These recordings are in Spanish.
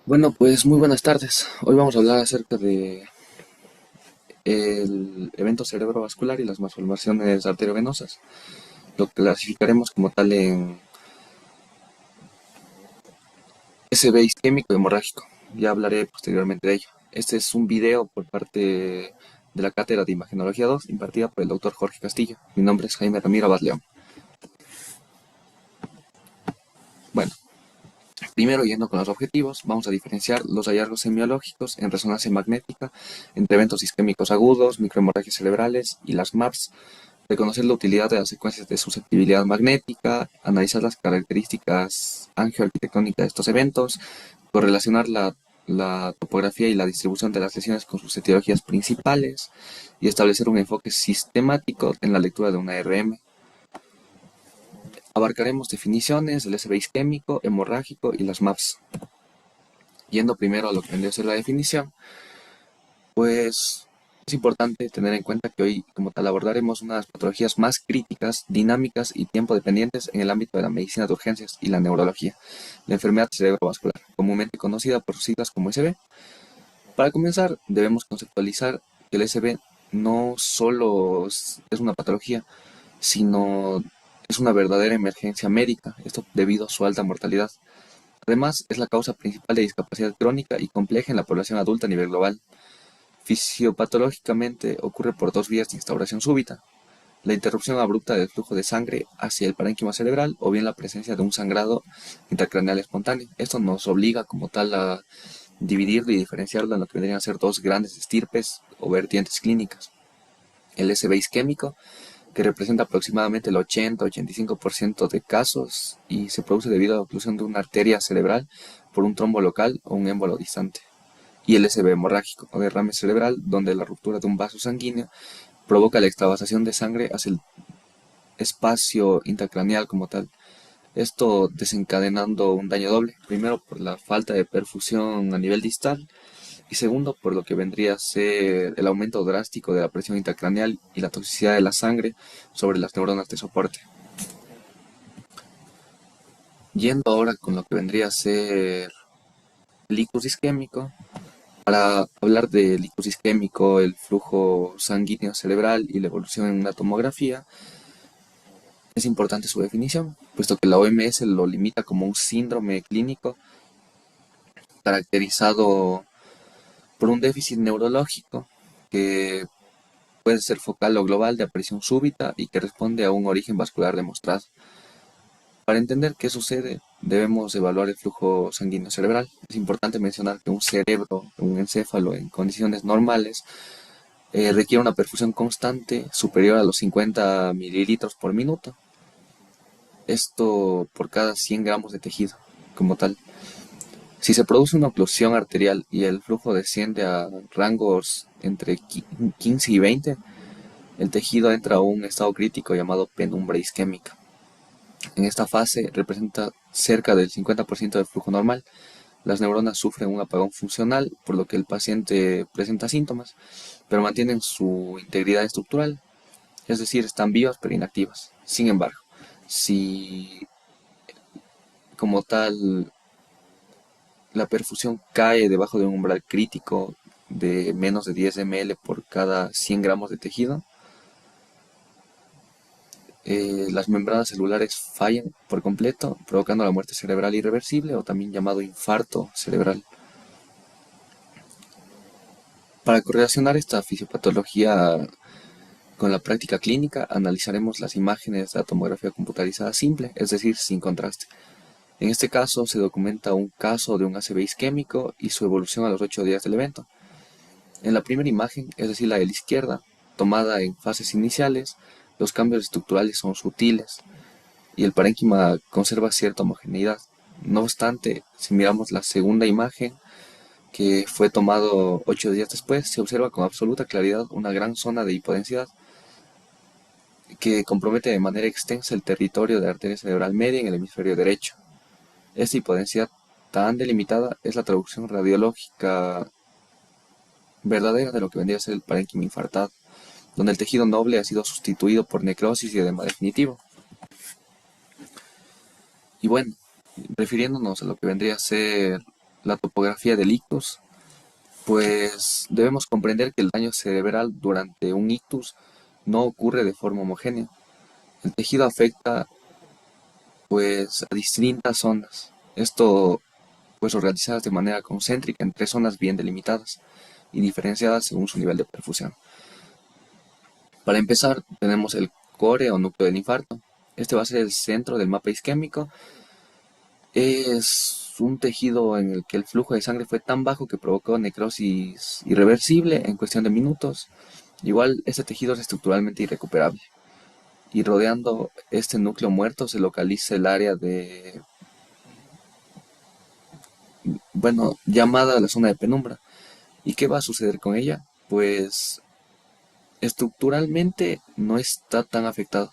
Bueno, pues muy buenas tardes. Hoy vamos a hablar acerca de el evento cerebrovascular y las malformaciones arteriovenosas. Lo clasificaremos como tal en SB isquémico y hemorrágico. Ya hablaré posteriormente de ello. Este es un video por parte de la cátedra de Imagenología 2 impartida por el doctor Jorge Castillo. Mi nombre es Jaime Ramiro Abad León. Bueno, primero yendo con los objetivos, vamos a diferenciar los hallazgos semiológicos en resonancia magnética entre eventos isquémicos agudos, microhemorragias cerebrales y las MAPS, reconocer la utilidad de las secuencias de susceptibilidad magnética, analizar las características angioarquitectónicas de estos eventos, correlacionar la topografía y la distribución de las lesiones con sus etiologías principales y establecer un enfoque sistemático en la lectura de una RM. Abarcaremos definiciones, el SB isquémico, hemorrágico y las MAPS. Yendo primero a lo que vendría a ser la definición, pues es importante tener en cuenta que hoy, como tal, abordaremos una de las patologías más críticas, dinámicas y tiempo dependientes en el ámbito de la medicina de urgencias y la neurología, la enfermedad cerebrovascular, comúnmente conocida por sus siglas como SB. Para comenzar, debemos conceptualizar que el SB no solo es una patología, sino es una verdadera emergencia médica, esto debido a su alta mortalidad. Además, es la causa principal de discapacidad crónica y compleja en la población adulta a nivel global. Fisiopatológicamente ocurre por dos vías de instauración súbita: la interrupción abrupta del flujo de sangre hacia el parénquima cerebral o bien la presencia de un sangrado intracraneal espontáneo. Esto nos obliga como tal a dividirlo y diferenciarlo en lo que vendrían a ser dos grandes estirpes o vertientes clínicas. El SB isquémico, que representa aproximadamente el 80-85% de casos y se produce debido a la oclusión de una arteria cerebral por un trombo local o un émbolo distante. Y el SB hemorrágico o derrame cerebral, donde la ruptura de un vaso sanguíneo provoca la extravasación de sangre hacia el espacio intracraneal como tal. Esto desencadenando un daño doble, primero por la falta de perfusión a nivel distal y segundo por lo que vendría a ser el aumento drástico de la presión intracraneal y la toxicidad de la sangre sobre las neuronas de soporte. Yendo ahora con lo que vendría a ser el ictus isquémico, para hablar del ictus isquémico, el flujo sanguíneo cerebral y la evolución en una tomografía, es importante su definición, puesto que la OMS lo limita como un síndrome clínico caracterizado por un déficit neurológico que puede ser focal o global de aparición súbita y que responde a un origen vascular demostrado. Para entender qué sucede, debemos evaluar el flujo sanguíneo cerebral. Es importante mencionar que un cerebro, un encéfalo en condiciones normales, requiere una perfusión constante superior a los 50 mililitros por minuto. Esto por cada 100 gramos de tejido, como tal. Si se produce una oclusión arterial y el flujo desciende a rangos entre 15 y 20, el tejido entra a un estado crítico llamado penumbra isquémica. En esta fase representa cerca del 50% del flujo normal. Las neuronas sufren un apagón funcional, por lo que el paciente presenta síntomas, pero mantienen su integridad estructural, es decir, están vivas pero inactivas. Sin embargo, si como tal la perfusión cae debajo de un umbral crítico de menos de 10 ml por cada 100 gramos de tejido, las membranas celulares fallan por completo, provocando la muerte cerebral irreversible o también llamado infarto cerebral. Para correlacionar esta fisiopatología con la práctica clínica, analizaremos las imágenes de la tomografía computarizada simple, es decir, sin contraste. En este caso se documenta un caso de un ACV isquémico y su evolución a los 8 días del evento. En la primera imagen, es decir, la de la izquierda, tomada en fases iniciales, los cambios estructurales son sutiles y el parénquima conserva cierta homogeneidad. No obstante, si miramos la segunda imagen, que fue tomado 8 días después, se observa con absoluta claridad una gran zona de hipodensidad que compromete de manera extensa el territorio de la arteria cerebral media en el hemisferio derecho. Esta hipodensidad tan delimitada es la traducción radiológica verdadera de lo que vendría a ser el parénquima infartado, donde el tejido noble ha sido sustituido por necrosis y edema definitivo. Y bueno, refiriéndonos a lo que vendría a ser la topografía del ictus, pues debemos comprender que el daño cerebral durante un ictus no ocurre de forma homogénea. El tejido afecta pues a distintas zonas. Esto pues organizadas de manera concéntrica en tres zonas bien delimitadas y diferenciadas según su nivel de perfusión. Para empezar, tenemos el core o núcleo del infarto. Este va a ser el centro del mapa isquémico. Es un tejido en el que el flujo de sangre fue tan bajo que provocó necrosis irreversible en cuestión de minutos. Igual, este tejido es estructuralmente irrecuperable. Y rodeando este núcleo muerto se localiza el área de, bueno, llamada la zona de penumbra. ¿Y qué va a suceder con ella? Pues estructuralmente no está tan afectado,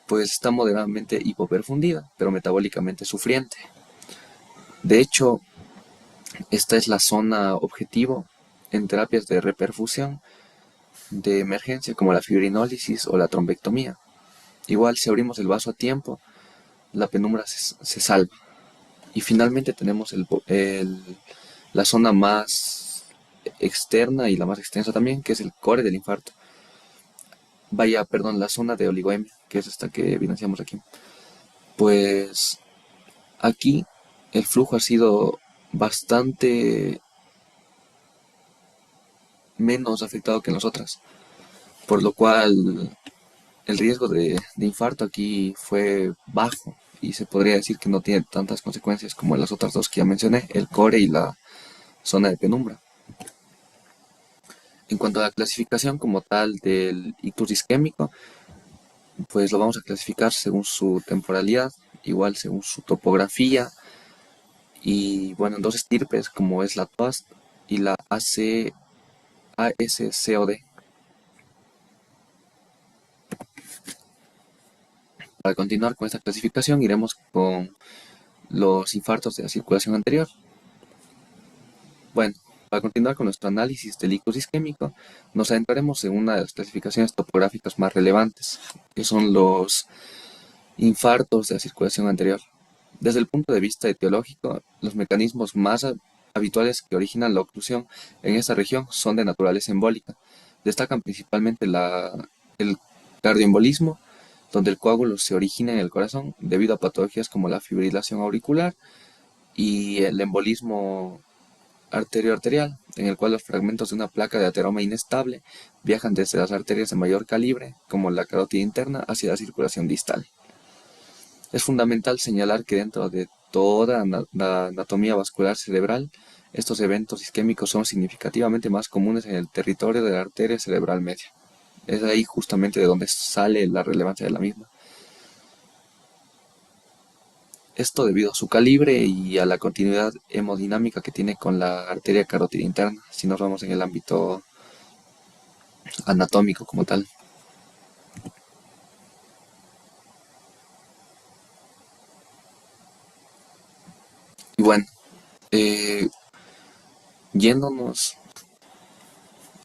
pues está moderadamente hipoperfundida, pero metabólicamente sufriente. De hecho, esta es la zona objetivo en terapias de reperfusión de emergencia como la fibrinólisis o la trombectomía. Igual, si abrimos el vaso a tiempo, la penumbra se salva. Y finalmente tenemos la zona más externa y la más extensa también, que es el core del infarto. Vaya, perdón, la zona de oligoemia, que es esta que evidenciamos aquí. Pues aquí el flujo ha sido bastante menos afectado que en las otras, por lo cual el riesgo de infarto aquí fue bajo y se podría decir que no tiene tantas consecuencias como en las otras dos que ya mencioné, el core y la zona de penumbra. En cuanto a la clasificación como tal del ictus isquémico, pues lo vamos a clasificar según su temporalidad, igual según su topografía y bueno, en dos estirpes como es la TOAST y la ASCOD. Para continuar con esta clasificación iremos con los infartos de la circulación anterior. Bueno, para continuar con nuestro análisis del ictus isquémico, nos adentraremos en una de las clasificaciones topográficas más relevantes, que son los infartos de la circulación anterior. Desde el punto de vista etiológico, los mecanismos más habituales que originan la oclusión en esta región son de naturaleza embólica. Destacan principalmente el cardioembolismo, donde el coágulo se origina en el corazón debido a patologías como la fibrilación auricular y el embolismo arterioarterial, en el cual los fragmentos de una placa de ateroma inestable viajan desde las arterias de mayor calibre, como la carótida interna, hacia la circulación distal. Es fundamental señalar que dentro de toda la anatomía vascular cerebral, estos eventos isquémicos son significativamente más comunes en el territorio de la arteria cerebral media. Es ahí justamente de donde sale la relevancia de la misma. Esto debido a su calibre y a la continuidad hemodinámica que tiene con la arteria carótida interna, si nos vamos en el ámbito anatómico como tal. Y bueno, eh, yéndonos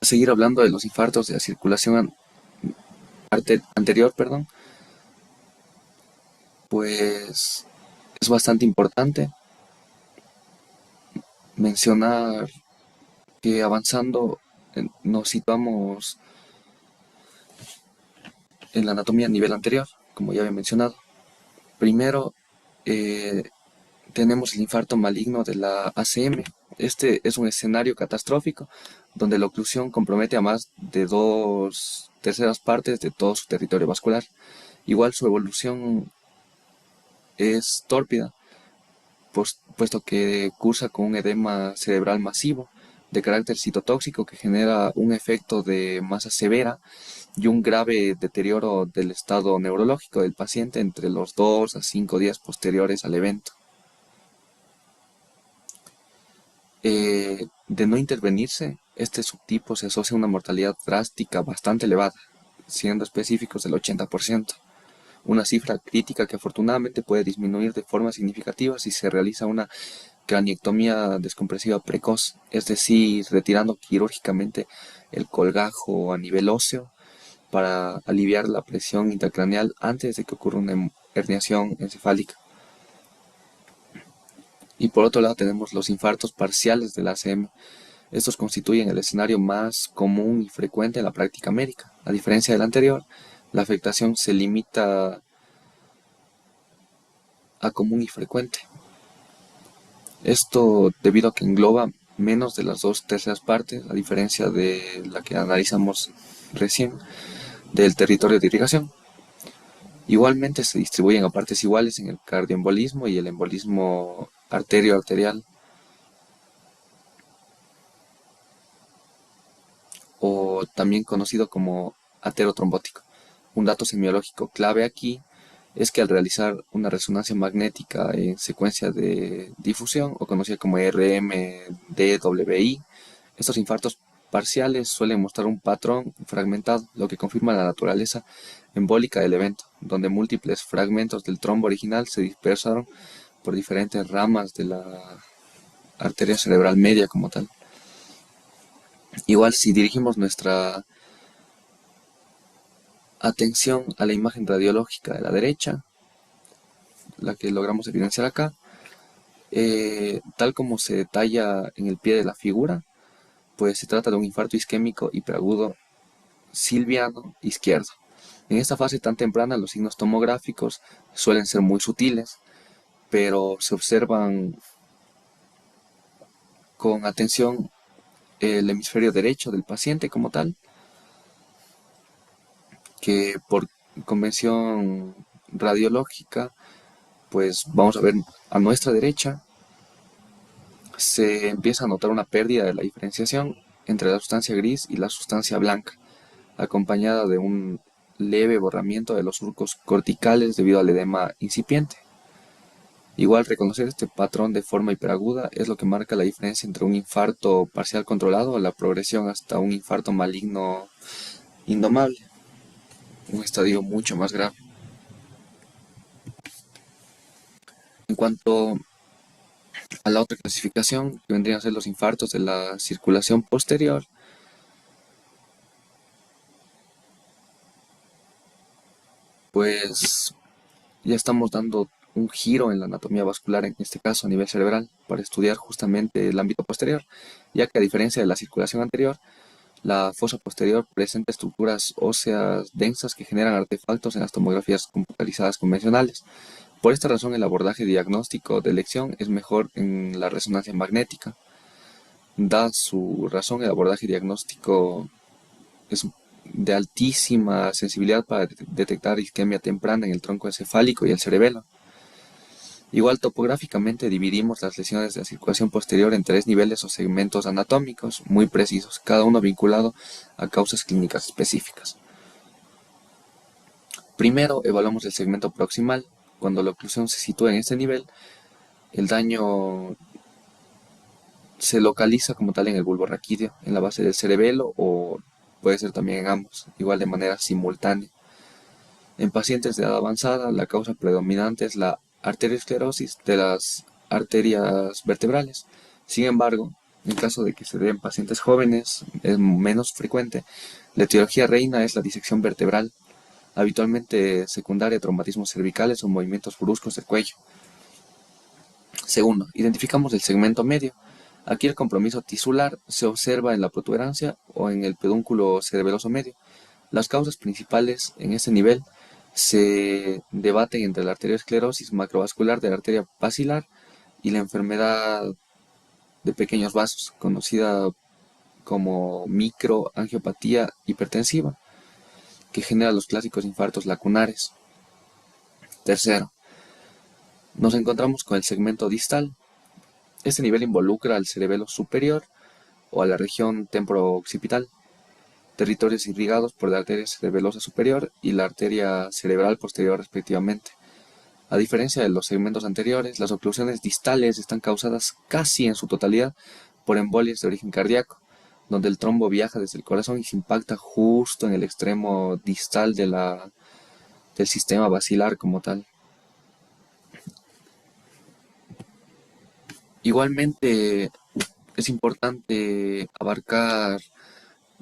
a seguir hablando de los infartos de la circulación anterior, perdón, pues es bastante importante mencionar que avanzando nos situamos en la anatomía a nivel anterior, como ya había mencionado. Primero, eh, tenemos el infarto maligno de la ACM. Este es un escenario catastrófico donde la oclusión compromete a más de 2/3 partes de todo su territorio vascular. Igual su evolución es tórpida, puesto que cursa con un edema cerebral masivo de carácter citotóxico que genera un efecto de masa severa y un grave deterioro del estado neurológico del paciente entre los 2 a 5 días posteriores al evento. De no intervenirse, este subtipo se asocia a una mortalidad drástica bastante elevada, siendo específicos del 80%, una cifra crítica que afortunadamente puede disminuir de forma significativa si se realiza una craniectomía descompresiva precoz, es decir, retirando quirúrgicamente el colgajo a nivel óseo para aliviar la presión intracraneal antes de que ocurra una herniación encefálica. Y por otro lado tenemos los infartos parciales del ACM. Estos constituyen el escenario más común y frecuente en la práctica médica. A diferencia del anterior, la afectación se limita a común y frecuente. Esto debido a que engloba menos de las 2/3 partes, a diferencia de la que analizamos recién, del territorio de irrigación. Igualmente se distribuyen a partes iguales en el cardioembolismo y el embolismo arterio-arterial, o también conocido como aterotrombótico. Un dato semiológico clave aquí es que al realizar una resonancia magnética en secuencia de difusión, o conocida como RMDWI, estos infartos parciales suelen mostrar un patrón fragmentado, lo que confirma la naturaleza embólica del evento, donde múltiples fragmentos del trombo original se dispersaron por diferentes ramas de la arteria cerebral media como tal. Igual si dirigimos nuestra atención a la imagen radiológica de la derecha, la que logramos evidenciar acá, tal como se detalla en el pie de la figura, pues se trata de un infarto isquémico hiperagudo silviano izquierdo. En esta fase tan temprana los signos tomográficos suelen ser muy sutiles, pero se observan con atención el hemisferio derecho del paciente como tal, que por convención radiológica, pues vamos a ver a nuestra derecha, se empieza a notar una pérdida de la diferenciación entre la sustancia gris y la sustancia blanca, acompañada de un leve borramiento de los surcos corticales debido al edema incipiente. Igual reconocer este patrón de forma hiperaguda es lo que marca la diferencia entre un infarto parcial controlado o la progresión hasta un infarto maligno indomable, un estadio mucho más grave. En cuanto a la otra clasificación, que vendrían a ser los infartos de la circulación posterior, pues ya estamos dando un giro en la anatomía vascular, en este caso a nivel cerebral, para estudiar justamente el ámbito posterior, ya que a diferencia de la circulación anterior, la fosa posterior presenta estructuras óseas densas que generan artefactos en las tomografías computarizadas convencionales. Por esta razón, el abordaje diagnóstico de elección es mejor en la resonancia magnética. Da su razón, el abordaje diagnóstico es de altísima sensibilidad para detectar isquemia temprana en el tronco encefálico y el cerebelo. Igual topográficamente dividimos las lesiones de la circulación posterior en 3 niveles o segmentos anatómicos muy precisos, cada uno vinculado a causas clínicas específicas. Primero evaluamos el segmento proximal. Cuando la oclusión se sitúa en este nivel, el daño se localiza como tal en el bulbo raquídeo, en la base del cerebelo, o puede ser también en ambos, igual de manera simultánea. En pacientes de edad avanzada, la causa predominante es la arteriosclerosis de las arterias vertebrales. Sin embargo, en caso de que se den pacientes jóvenes, es menos frecuente. La etiología reina es la disección vertebral, habitualmente secundaria a traumatismos cervicales o movimientos bruscos del cuello. Segundo, identificamos el segmento medio. Aquí el compromiso tisular se observa en la protuberancia o en el pedúnculo cerebeloso medio. Las causas principales en este nivel se debaten entre la arteriosclerosis macrovascular de la arteria basilar y la enfermedad de pequeños vasos, conocida como microangiopatía hipertensiva, que genera los clásicos infartos lacunares. Tercero, nos encontramos con el segmento distal. Este nivel involucra al cerebelo superior o a la región temporo-occipital, territorios irrigados por la arteria cerebelosa superior y la arteria cerebral posterior respectivamente. A diferencia de los segmentos anteriores, las oclusiones distales están causadas casi en su totalidad por embolias de origen cardíaco, donde el trombo viaja desde el corazón y se impacta justo en el extremo distal del sistema basilar como tal. Igualmente es importante abarcar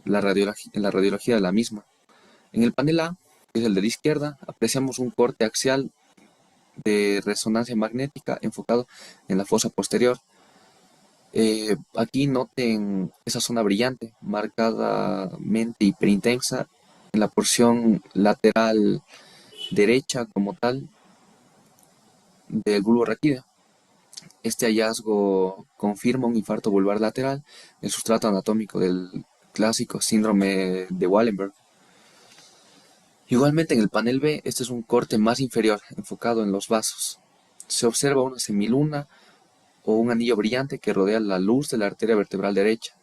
la radiología de la misma. En el panel A, que es el de la izquierda, apreciamos un corte axial de resonancia magnética enfocado en la fosa posterior. Aquí noten esa zona brillante, marcadamente hiperintensa en la porción lateral derecha como tal del bulbo raquídeo. Este hallazgo confirma un infarto vulvar lateral, el sustrato anatómico del clásico síndrome de Wallenberg. Igualmente en el panel B, este es un corte más inferior, enfocado en los vasos. Se observa una semiluna o un anillo brillante que rodea la luz de la arteria vertebral derecha.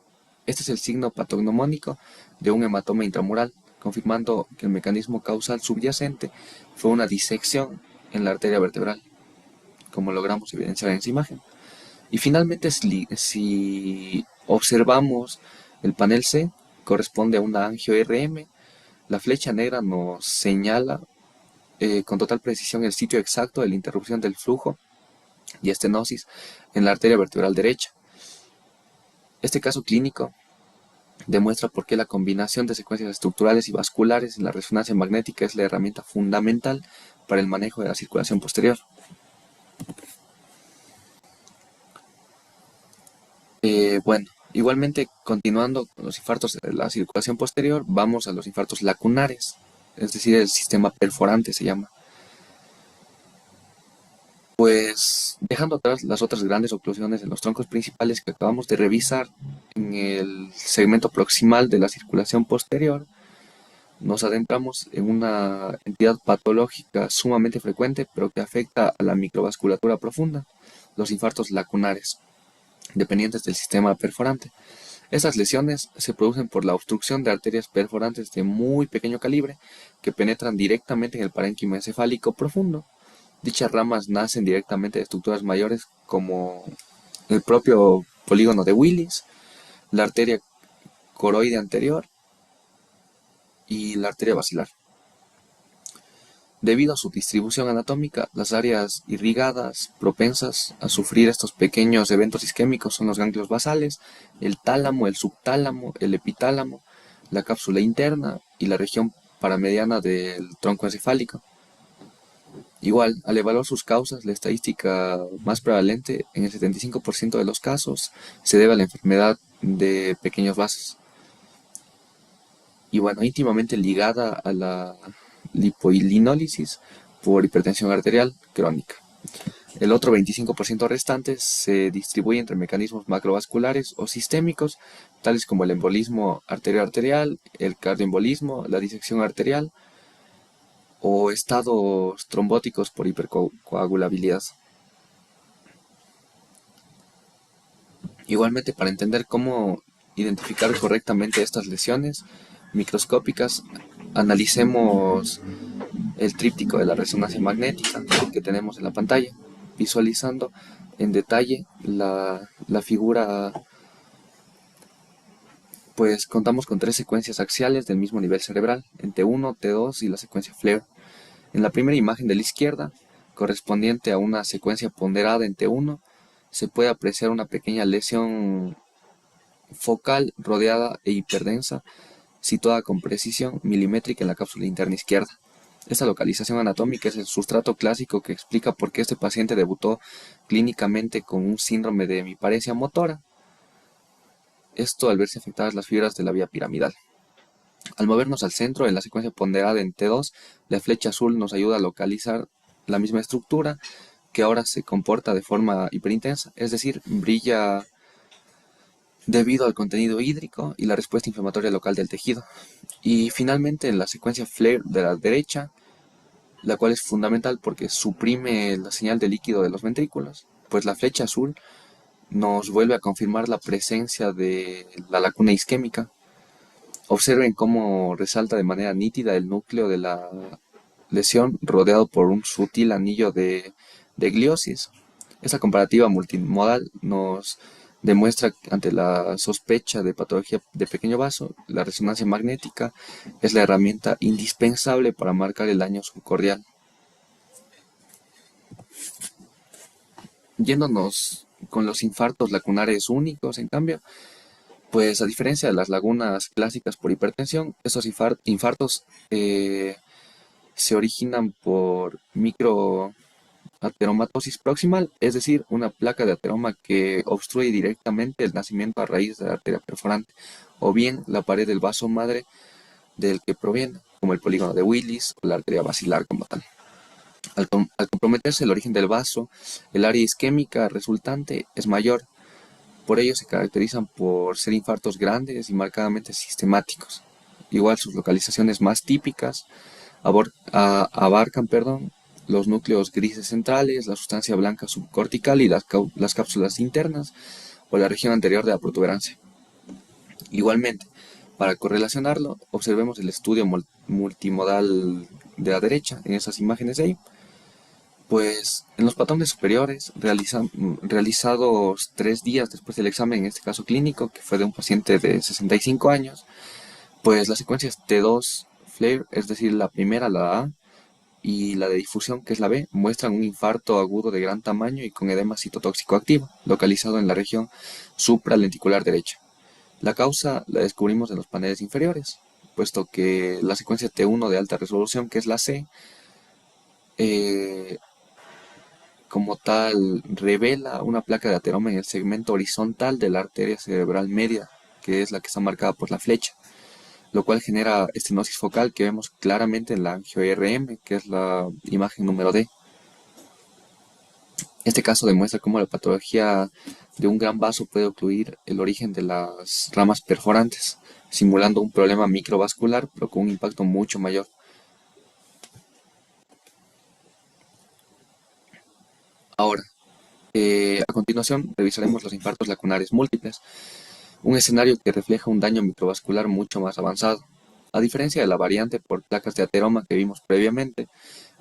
Este es el signo patognomónico de un hematoma intramural, confirmando que el mecanismo causal subyacente fue una disección en la arteria vertebral, como logramos evidenciar en esa imagen. Y finalmente, si observamos el panel C, corresponde a una angio-RM. La flecha negra nos señala con total precisión el sitio exacto de la interrupción del flujo y estenosis en la arteria vertebral derecha. Este caso clínico demuestra por qué la combinación de secuencias estructurales y vasculares en la resonancia magnética es la herramienta fundamental para el manejo de la circulación posterior. Bueno, igualmente continuando con los infartos de la circulación posterior, vamos a los infartos lacunares, es decir, el sistema perforante se llama. Pues dejando atrás las otras grandes oclusiones en los troncos principales que acabamos de revisar en el segmento proximal de la circulación posterior, nos adentramos en una entidad patológica sumamente frecuente, pero que afecta a la microvasculatura profunda, los infartos lacunares, dependientes del sistema perforante. Estas lesiones se producen por la obstrucción de arterias perforantes de muy pequeño calibre que penetran directamente en el parénquima encefálico profundo. Dichas ramas nacen directamente de estructuras mayores como el propio polígono de Willis, la arteria coroide anterior y la arteria basilar. Debido a su distribución anatómica, las áreas irrigadas propensas a sufrir estos pequeños eventos isquémicos son los ganglios basales, el tálamo, el subtálamo, el epitálamo, la cápsula interna y la región paramediana del tronco encefálico. Igual, al evaluar sus causas, la estadística más prevalente en el 75% de los casos se debe a la enfermedad de pequeños vasos. Y bueno, íntimamente ligada a la lipoilinólisis por hipertensión arterial crónica. El otro 25% restante se distribuye entre mecanismos macrovasculares o sistémicos, tales como el embolismo arterial-arterial, el cardioembolismo, la disección arterial o estados trombóticos por hipercoagulabilidad. Igualmente, para entender cómo identificar correctamente estas lesiones microscópicas, analicemos el tríptico de la resonancia magnética que tenemos en la pantalla, visualizando en detalle la figura. Pues contamos con tres secuencias axiales del mismo nivel cerebral, en T1, T2 y la secuencia Flare. En la primera imagen de la izquierda, correspondiente a una secuencia ponderada en T1, se puede apreciar una pequeña lesión focal rodeada e hiperdensa, situada con precisión milimétrica en la cápsula interna izquierda. Esta localización anatómica es el sustrato clásico que explica por qué este paciente debutó clínicamente con un síndrome de hemiparesia motora. Esto al verse afectadas las fibras de la vía piramidal. Al movernos al centro, en la secuencia ponderada en T2, la flecha azul nos ayuda a localizar la misma estructura que ahora se comporta de forma hiperintensa, es decir, brilla debido al contenido hídrico y la respuesta inflamatoria local del tejido. Y finalmente en la secuencia Flare de la derecha, la cual es fundamental porque suprime la señal de líquido de los ventrículos, pues la flecha azul nos vuelve a confirmar la presencia de la lacuna isquémica. Observen cómo resalta de manera nítida el núcleo de la lesión rodeado por un sutil anillo de gliosis. Esta comparativa multimodal nos demuestra que ante la sospecha de patología de pequeño vaso, la resonancia magnética es la herramienta indispensable para marcar el daño subcordial. Yéndonos con los infartos lacunares únicos, en cambio, pues a diferencia de las lagunas clásicas por hipertensión, estos infartos se originan por ateromatosis proximal, es decir, una placa de ateroma que obstruye directamente el nacimiento a raíz de la arteria perforante, o bien la pared del vaso madre del que proviene, como el polígono de Willis o la arteria basilar como tal. Al comprometerse el origen del vaso, el área isquémica resultante es mayor. Por ello se caracterizan por ser infartos grandes y marcadamente sistemáticos. Igual sus localizaciones más típicas abarcan los núcleos grises centrales, la sustancia blanca subcortical y las cápsulas internas o la región anterior de la protuberancia. Igualmente, para correlacionarlo, observemos el estudio multimodal de la derecha en esas imágenes de ahí. Pues en los patrones superiores, realizados 3 días después del examen, en este caso clínico, que fue de un paciente de 65 años, pues las secuencias T2 flare, es decir, la primera, la A, y la de difusión, que es la B, muestran un infarto agudo de gran tamaño y con edema citotóxico activo, localizado en la región supralenticular derecha. La causa la descubrimos en los paneles inferiores, puesto que la secuencia T1 de alta resolución, que es la C, eh, como tal, revela una placa de ateroma en el segmento horizontal de la arteria cerebral media, que es la que está marcada por la flecha, lo cual genera estenosis focal que vemos claramente en la angio-RM, que es la imagen número D. Este caso demuestra cómo la patología de un gran vaso puede ocluir el origen de las ramas perforantes, simulando un problema microvascular, pero con un impacto mucho mayor. Ahora, a continuación, revisaremos los infartos lacunares múltiples, un escenario que refleja un daño microvascular mucho más avanzado. A diferencia de la variante por placas de ateroma que vimos previamente,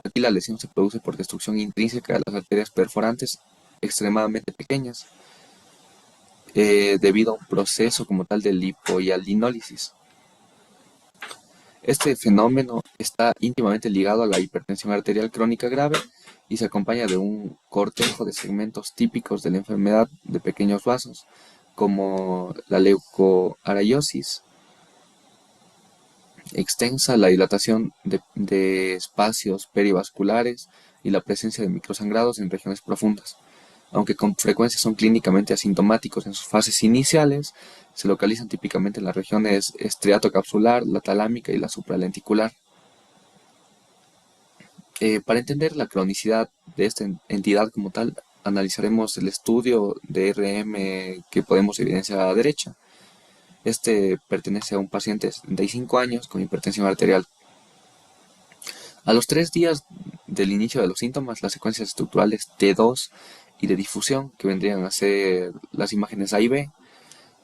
aquí la lesión se produce por destrucción intrínseca de las arterias perforantes extremadamente pequeñas, debido a un proceso como tal de lipohialinólisis. Este fenómeno está íntimamente ligado a la hipertensión arterial crónica grave y se acompaña de un cortejo de segmentos típicos de la enfermedad de pequeños vasos, como la leucoariosis extensa, la dilatación de espacios perivasculares y la presencia de microsangrados en regiones profundas. Aunque con frecuencia son clínicamente asintomáticos en sus fases iniciales, se localizan típicamente en las regiones estriatocapsular, la talámica y la supralenticular. Para entender la cronicidad de esta entidad como tal, analizaremos el estudio de RM que podemos evidenciar a la derecha. Este pertenece a un paciente de 75 años con hipertensión arterial. A los 3 días del inicio de los síntomas, las secuencias estructurales T2 y de difusión, que vendrían a ser las imágenes A y B,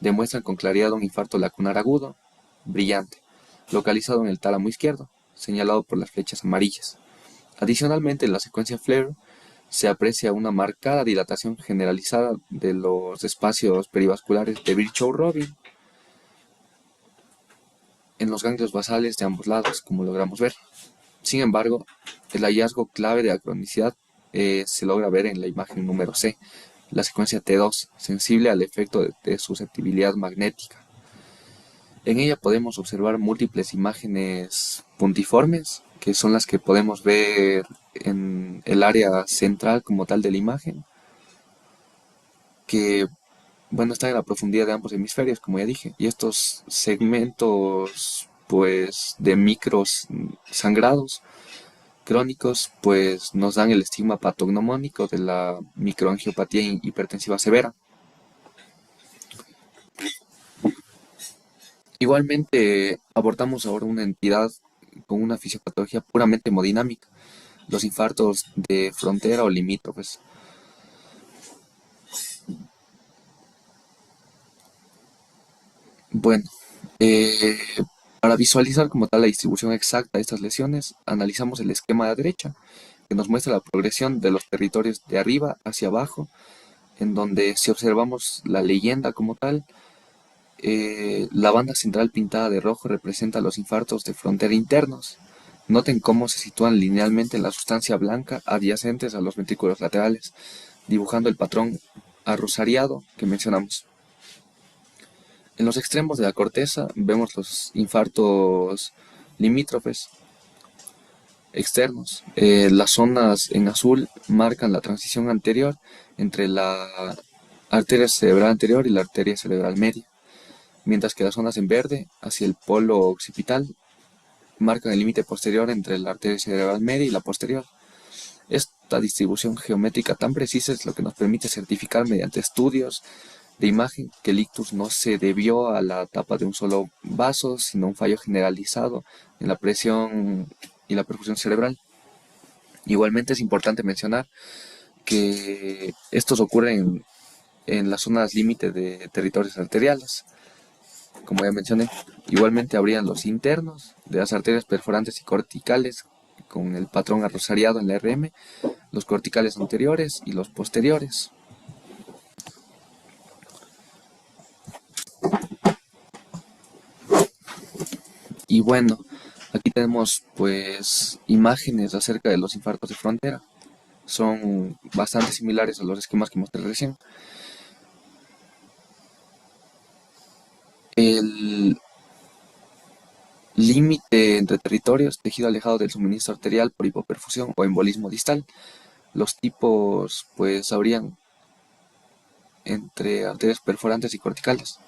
demuestran con claridad un infarto lacunar agudo, brillante, localizado en el tálamo izquierdo, señalado por las flechas amarillas. Adicionalmente, en la secuencia FLAIR se aprecia una marcada dilatación generalizada de los espacios perivasculares de Virchow-Robin en los ganglios basales de ambos lados, como logramos ver. Sin embargo, el hallazgo clave de la cronicidad se logra ver en la imagen número C, la secuencia T2, sensible al efecto de susceptibilidad magnética. En ella podemos observar múltiples imágenes puntiformes, que son las que podemos ver en el área central como tal de la imagen, que bueno, están en la profundidad de ambos hemisferios, como ya dije, y estos segmentos pues de micros sangrados crónicos pues nos dan el estigma patognomónico de la microangiopatía hipertensiva severa. Igualmente abordamos ahora una entidad con una fisiopatología puramente hemodinámica, los infartos de frontera o limítrofes. Bueno, eh, para visualizar como tal la distribución exacta de estas lesiones, analizamos el esquema de la derecha, que nos muestra la progresión de los territorios de arriba hacia abajo, en donde si observamos la leyenda como tal, la banda central pintada de rojo representa los infartos de frontera internos. Noten cómo se sitúan linealmente en la sustancia blanca adyacentes a los ventrículos laterales, dibujando el patrón arrosariado que mencionamos. En los extremos de la corteza vemos los infartos limítrofes, externos. Las zonas en azul marcan la transición anterior entre la arteria cerebral anterior y la arteria cerebral media, mientras que las zonas en verde, hacia el polo occipital, marcan el límite posterior entre la arteria cerebral media y la posterior. Esta distribución geométrica tan precisa es lo que nos permite certificar mediante estudios de imagen que el ictus no se debió a la tapa de un solo vaso, sino a un fallo generalizado en la presión y la perfusión cerebral. Igualmente es importante mencionar que estos ocurren en las zonas límite de territorios arteriales, como ya mencioné. Igualmente habrían los internos de las arterias perforantes y corticales con el patrón arrosariado en la RM, los corticales anteriores y los posteriores. Y bueno, aquí tenemos pues imágenes acerca de los infartos de frontera. Son bastante similares a los esquemas que mostré recién. El límite entre territorios, tejido alejado del suministro arterial por hipoperfusión o embolismo distal. Los tipos pues habrían entre arterias perforantes y corticales.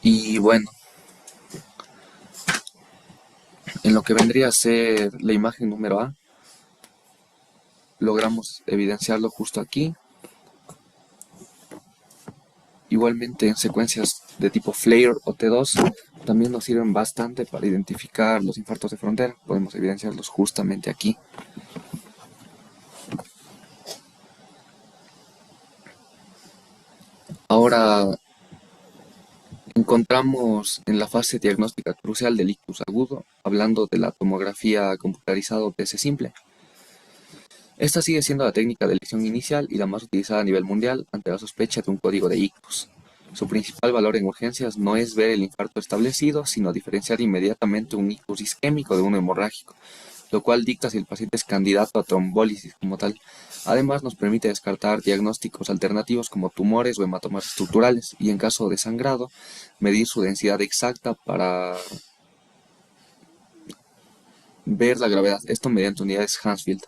Y bueno, en lo que vendría a ser la imagen número A, logramos evidenciarlo justo aquí. Igualmente en secuencias de tipo FLAIR o T2 también nos sirven bastante para identificar los infartos de frontera. Podemos evidenciarlos justamente aquí. Ahora encontramos en la fase diagnóstica crucial del ictus agudo, hablando de la tomografía computarizada o TC simple. Esta sigue siendo la técnica de elección inicial y la más utilizada a nivel mundial ante la sospecha de un código de ictus. Su principal valor en urgencias no es ver el infarto establecido, sino diferenciar inmediatamente un ictus isquémico de uno hemorrágico, lo cual dicta si el paciente es candidato a trombólisis como tal. Además, nos permite descartar diagnósticos alternativos como tumores o hematomas estructurales y, en caso de sangrado, medir su densidad exacta para ver la gravedad, esto mediante unidades Hansfield.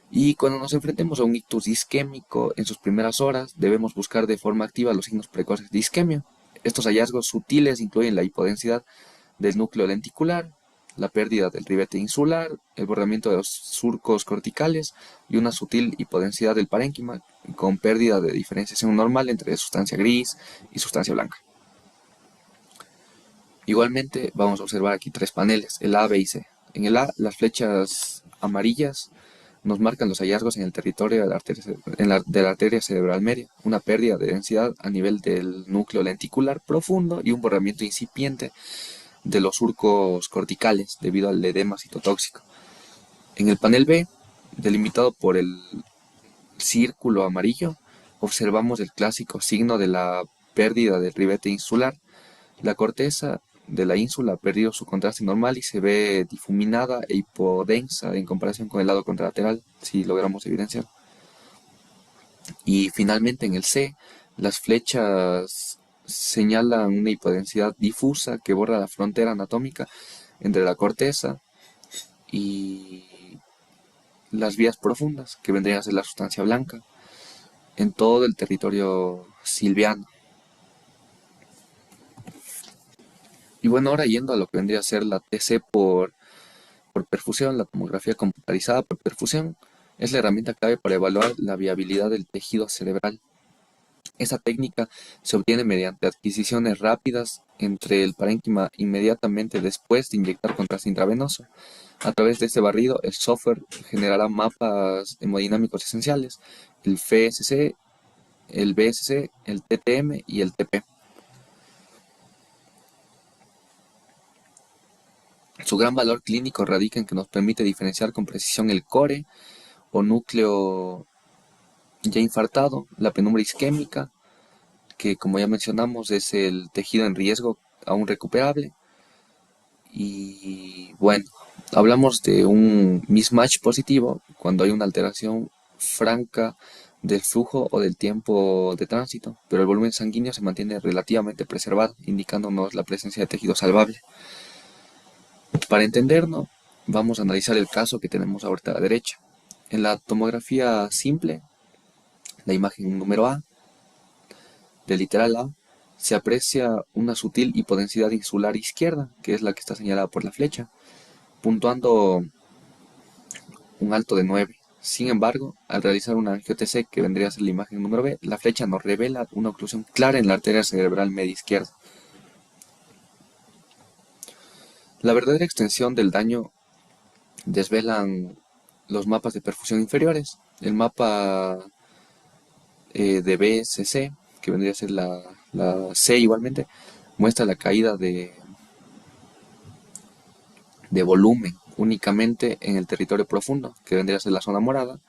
Y cuando nos enfrentemos a un ictus isquémico en sus primeras horas, debemos buscar de forma activa los signos precoces de isquemia. Estos hallazgos sutiles incluyen la hipodensidad del núcleo lenticular, la pérdida del ribete insular, el borramiento de los surcos corticales y una sutil hipodensidad del parénquima con pérdida de diferenciación normal entre sustancia gris y sustancia blanca. Igualmente vamos a observar aquí tres paneles, el A, B y C. En el A, las flechas amarillas nos marcan los hallazgos en el territorio de la arteria cerebral media, una pérdida de densidad a nivel del núcleo lenticular profundo y un borramiento incipiente de los surcos corticales debido al edema citotóxico. En el panel B, delimitado por el círculo amarillo, observamos el clásico signo de la pérdida del ribete insular. La corteza de la ínsula ha perdido su contraste normal y se ve difuminada e hipodensa en comparación con el lado contralateral, si logramos evidenciar. Y finalmente en el C, las flechas señalan una hipodensidad difusa que borra la frontera anatómica entre la corteza y las vías profundas, que vendrían a ser la sustancia blanca, en todo el territorio silviano. Y bueno, ahora yendo a lo que vendría a ser la TC por perfusión, la tomografía computarizada por perfusión, es la herramienta clave para evaluar la viabilidad del tejido cerebral. Esta técnica se obtiene mediante adquisiciones rápidas entre el parénquima inmediatamente después de inyectar contraste intravenoso. A través de este barrido, el software generará mapas hemodinámicos esenciales, el FSC, el BSC, el TTM y el TP. Su gran valor clínico radica en que nos permite diferenciar con precisión el core o núcleo ya infartado, la penumbra isquémica, que como ya mencionamos es el tejido en riesgo aún recuperable. Y bueno, hablamos de un mismatch positivo cuando hay una alteración franca del flujo o del tiempo de tránsito, pero el volumen sanguíneo se mantiene relativamente preservado, indicándonos la presencia de tejido salvable. Para entendernos, vamos a analizar el caso que tenemos ahorita a la derecha. En la tomografía simple, la imagen número A, del literal A, se aprecia una sutil hipodensidad insular izquierda, que es la que está señalada por la flecha, puntuando un alto de 9. Sin embargo, al realizar una angio-TC, que vendría a ser la imagen número B, la flecha nos revela una oclusión clara en la arteria cerebral media izquierda. La verdadera extensión del daño desvelan los mapas de perfusión inferiores. El mapa de BSC, que vendría a ser la C igualmente, muestra la caída de volumen únicamente en el territorio profundo, que vendría a ser la zona morada,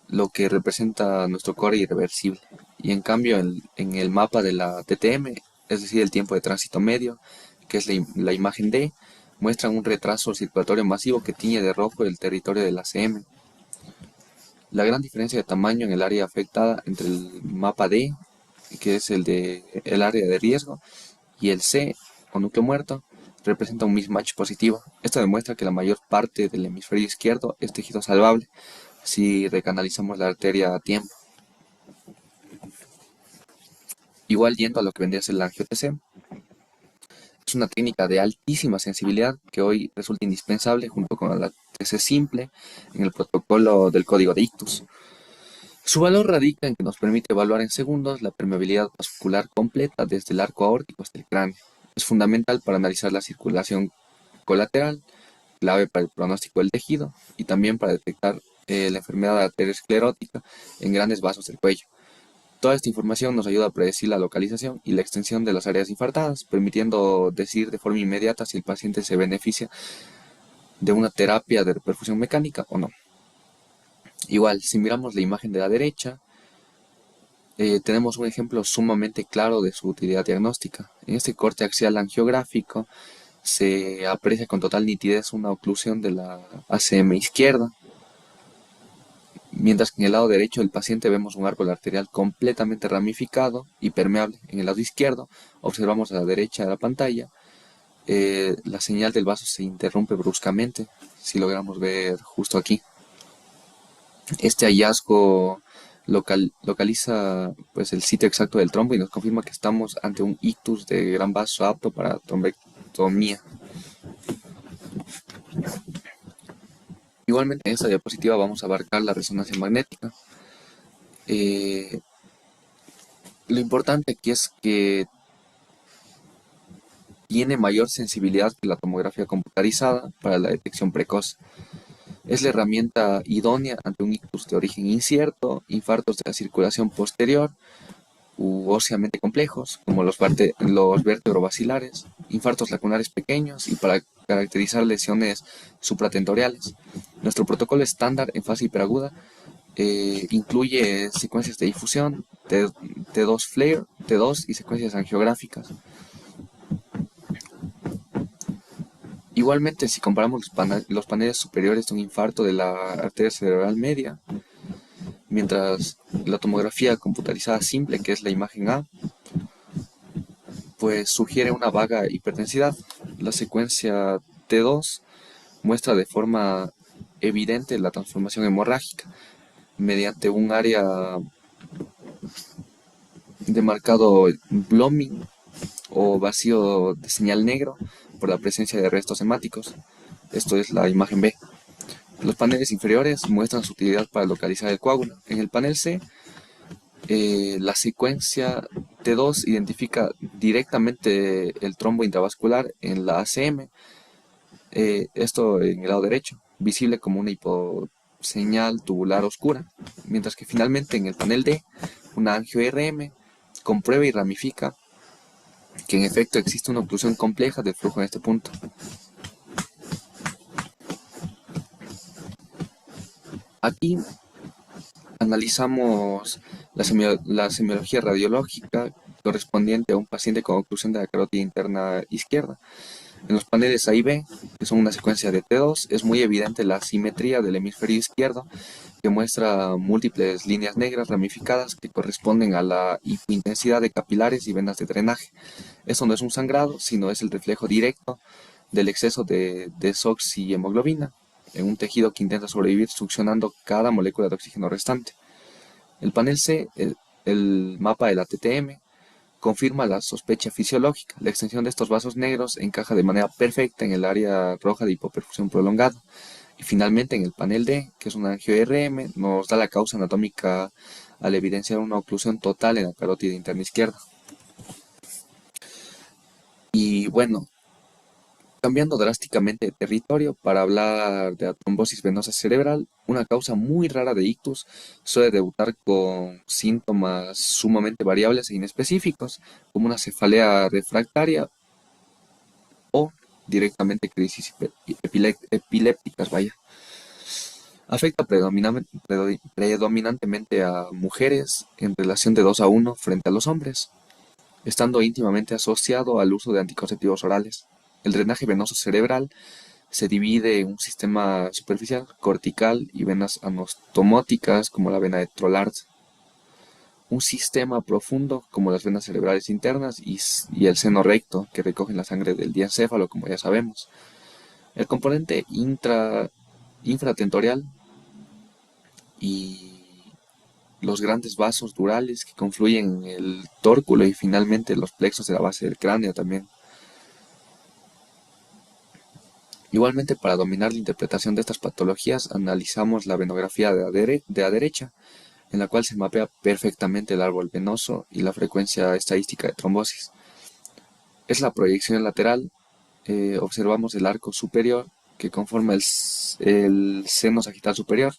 lo que representa nuestro core irreversible. Y en cambio en el mapa de la TTM, es decir, el tiempo de tránsito medio, que es la imagen D, muestran un retraso circulatorio masivo que tiñe de rojo el territorio de la CM. La gran diferencia de tamaño en el área afectada entre el mapa D, que es el área de riesgo, y el C, o núcleo muerto, representa un mismatch positivo. Esto demuestra que la mayor parte del hemisferio izquierdo es tejido salvable si recanalizamos la arteria a tiempo. Igual yendo a lo que vendría a ser la angio-TC, es una técnica de altísima sensibilidad que hoy resulta indispensable junto con la TC simple en el protocolo del código de ictus. Su valor radica en que nos permite evaluar en segundos la permeabilidad vascular completa desde el arco aórtico hasta el cráneo. Es fundamental para analizar la circulación colateral, clave para el pronóstico del tejido y también para detectar la enfermedad arteriosclerótica en grandes vasos del cuello. Toda esta información nos ayuda a predecir la localización y la extensión de las áreas infartadas, permitiendo decir de forma inmediata si el paciente se beneficia de una terapia de reperfusión mecánica o no. Igual, si miramos la imagen de la derecha, tenemos un ejemplo sumamente claro de su utilidad diagnóstica. En este corte axial angiográfico se aprecia con total nitidez una oclusión de la ACM izquierda, mientras que en el lado derecho del paciente vemos un árbol arterial completamente ramificado y permeable. En el lado izquierdo observamos a la derecha de la pantalla, la señal del vaso se interrumpe bruscamente, si logramos ver justo aquí. Este hallazgo localiza pues, el sitio exacto del trombo y nos confirma que estamos ante un ictus de gran vaso apto para trombectomía. Igualmente en esta diapositiva vamos a abarcar la resonancia magnética. Lo importante aquí es que tiene mayor sensibilidad que la tomografía computarizada para la detección precoz. Es la herramienta idónea ante un ictus de origen incierto, infartos de la circulación posterior u óseamente complejos, como los vértebrovacilares, infartos lacunares pequeños y para caracterizar lesiones supratentoriales. Nuestro protocolo estándar en fase hiperaguda incluye secuencias de difusión, T2 FLAIR, T2 y secuencias angiográficas. Igualmente, si comparamos los paneles superiores de un infarto de la arteria cerebral media, mientras la tomografía computarizada simple, que es la imagen A, pues sugiere una vaga hipertensidad. La secuencia T2 muestra de forma evidente la transformación hemorrágica mediante un área de marcado blooming o vacío de señal negro por la presencia de restos hemáticos. Esto es la imagen B. Los paneles inferiores muestran su utilidad para localizar el coágulo. En el panel C, la secuencia T2 identifica directamente el trombo intravascular en la ACM, esto en el lado derecho, visible como una hiposeñal tubular oscura, mientras que finalmente en el panel D, una angio-RM comprueba y ramifica que en efecto existe una oclusión compleja del flujo en este punto. Aquí analizamos la semiología radiológica correspondiente a un paciente con oclusión de la carótida interna izquierda. En los paneles A y B, que son una secuencia de T2, es muy evidente la asimetría del hemisferio izquierdo, que muestra múltiples líneas negras ramificadas que corresponden a la hipointensidad de capilares y venas de drenaje. Esto no es un sangrado, sino es el reflejo directo del exceso de desoxihemoglobina en un tejido que intenta sobrevivir succionando cada molécula de oxígeno restante. El panel C, el mapa de la TTM, confirma la sospecha fisiológica. La extensión de estos vasos negros encaja de manera perfecta en el área roja de hipoperfusión prolongada. Y finalmente en el panel D, que es un angio-RM, nos da la causa anatómica al evidenciar una oclusión total en la carótida interna izquierda. Y bueno, cambiando drásticamente de territorio para hablar de la trombosis venosa cerebral, una causa muy rara de ictus suele debutar con síntomas sumamente variables e inespecíficos, como una cefalea refractaria o directamente crisis epilépticas, vaya. Afecta predominantemente a mujeres en relación de 2 a 1 frente a los hombres, estando íntimamente asociado al uso de anticonceptivos orales. El drenaje venoso cerebral se divide en un sistema superficial, cortical y venas anostomóticas como la vena de Trollard, un sistema profundo como las venas cerebrales internas y el seno recto que recogen la sangre del diencéfalo, como ya sabemos. El componente infratentorial y los grandes vasos durales que confluyen en el tórculo y finalmente los plexos de la base del cráneo también. Igualmente, para dominar la interpretación de estas patologías, analizamos la venografía de la derecha, en la cual se mapea perfectamente el árbol venoso y la frecuencia estadística de trombosis. Es la proyección lateral, observamos el arco superior que conforma el seno sagital superior.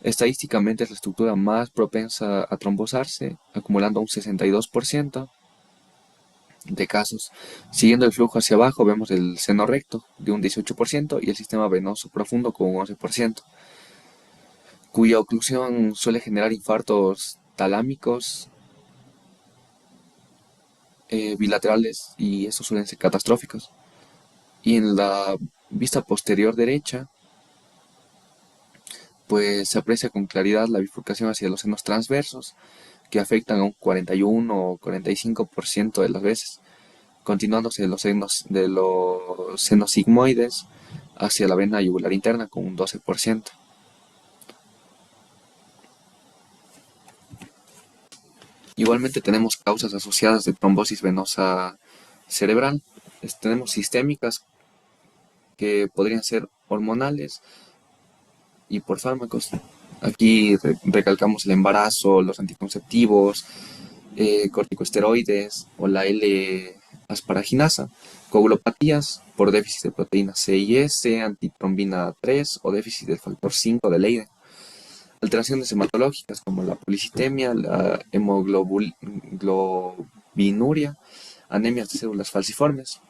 Estadísticamente es la estructura más propensa a trombosarse, acumulando un 62% de casos. Siguiendo el flujo hacia abajo vemos el seno recto de un 18% y el sistema venoso profundo con un 11%, cuya oclusión suele generar infartos talámicos bilaterales y estos suelen ser catastróficos. Y en la vista posterior derecha pues se aprecia con claridad la bifurcación hacia los senos transversos que afectan a un 41 o 45% de las veces, continuándose de los senos sigmoides hacia la vena yugular interna con un 12%. Igualmente tenemos causas asociadas de trombosis venosa cerebral. Tenemos sistémicas que podrían ser hormonales y por fármacos. Aquí recalcamos el embarazo, los anticonceptivos, corticosteroides o la L-asparaginasa, coagulopatías por déficit de proteína C y S, antitrombina 3 o déficit del factor 5 de Leiden. Alteraciones hematológicas como la policitemia, la hemoglobinuria, anemias de células falciformes.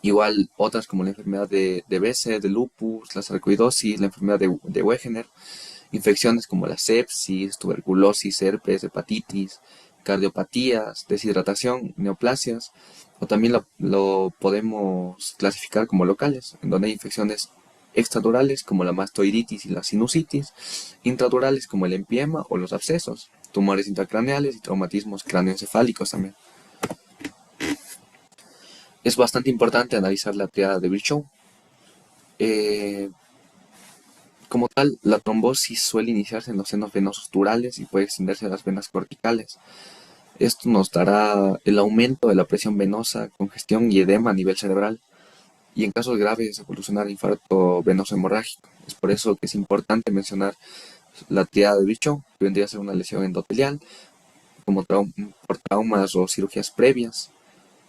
Igual otras como la enfermedad de Bessel, de lupus, la sarcoidosis, la enfermedad de Wegener, infecciones como la sepsis, tuberculosis, herpes, hepatitis, cardiopatías, deshidratación, neoplasias, o también lo podemos clasificar como locales, en donde hay infecciones extradurales como la mastoiditis y la sinusitis, intradurales como el empiema o los abscesos, tumores intracraneales y traumatismos cráneoencefálicos también. Es bastante importante analizar la triada de Virchow. Como tal, la trombosis suele iniciarse en los senos venosos durales y puede extenderse a las venas corticales. Esto nos dará el aumento de la presión venosa, congestión y edema a nivel cerebral, y en casos graves evolucionar a infarto venoso hemorrágico. Es por eso que es importante mencionar la triada de Virchow, que vendría a ser una lesión endotelial, como por traumas o cirugías previas,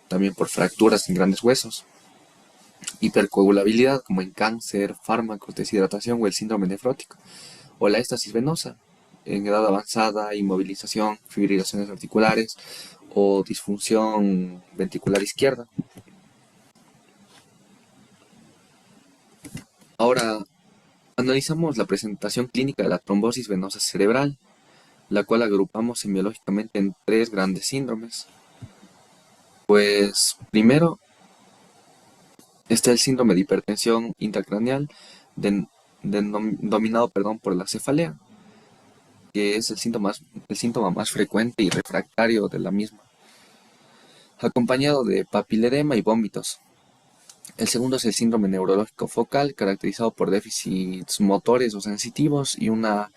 también por fracturas en grandes huesos, hipercoagulabilidad como en cáncer, fármacos, deshidratación o el síndrome nefrótico, o la éstasis venosa en edad avanzada, inmovilización, fibrilaciones articulares o disfunción ventricular izquierda. Ahora analizamos la presentación clínica de la trombosis venosa cerebral, la cual agrupamos semiológicamente en 3 grandes síndromes. Pues primero está el síndrome de hipertensión intracraneal dominado por la cefalea, que es el síntoma más frecuente y refractario de la misma, acompañado de papiledema y vómitos. El segundo es el síndrome neurológico focal, caracterizado por déficits motores o sensitivos y una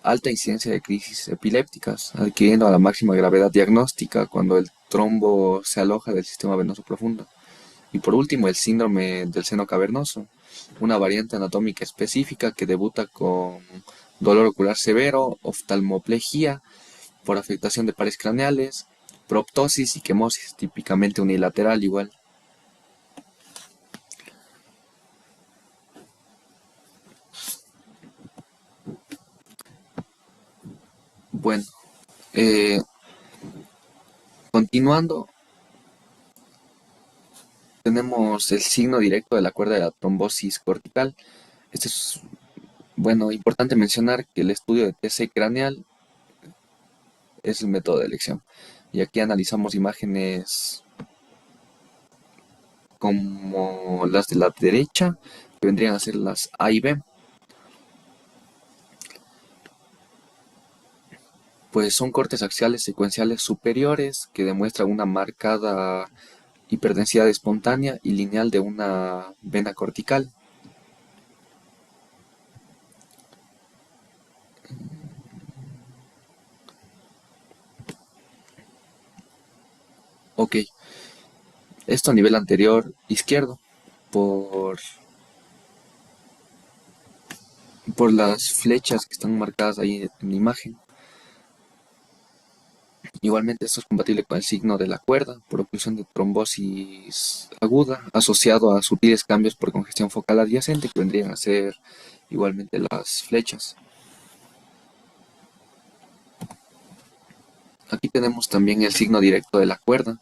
alta incidencia de crisis epilépticas, adquiriendo a la máxima gravedad diagnóstica cuando el trombo se aloja del sistema venoso profundo. Y por último, el síndrome del seno cavernoso, una variante anatómica específica que debuta con dolor ocular severo, oftalmoplejía por afectación de pares craneales, proptosis y quemosis, típicamente unilateral igual. Bueno, eh, continuando, tenemos el signo directo de la cuerda de la trombosis cortical. Este es, bueno, importante mencionar que el estudio de TC craneal es el método de elección. Y aquí analizamos imágenes como las de la derecha, que vendrían a ser las A y B. Pues son cortes axiales secuenciales superiores que demuestran una marcada hiperdensidad espontánea y lineal de una vena cortical. Ok, esto a nivel anterior izquierdo, por, por las flechas que están marcadas ahí en la imagen. Igualmente esto es compatible con el signo de la cuerda por oclusión de trombosis aguda asociado a sutiles cambios por congestión focal adyacente que vendrían a ser igualmente las flechas. Aquí tenemos también el signo directo de la cuerda.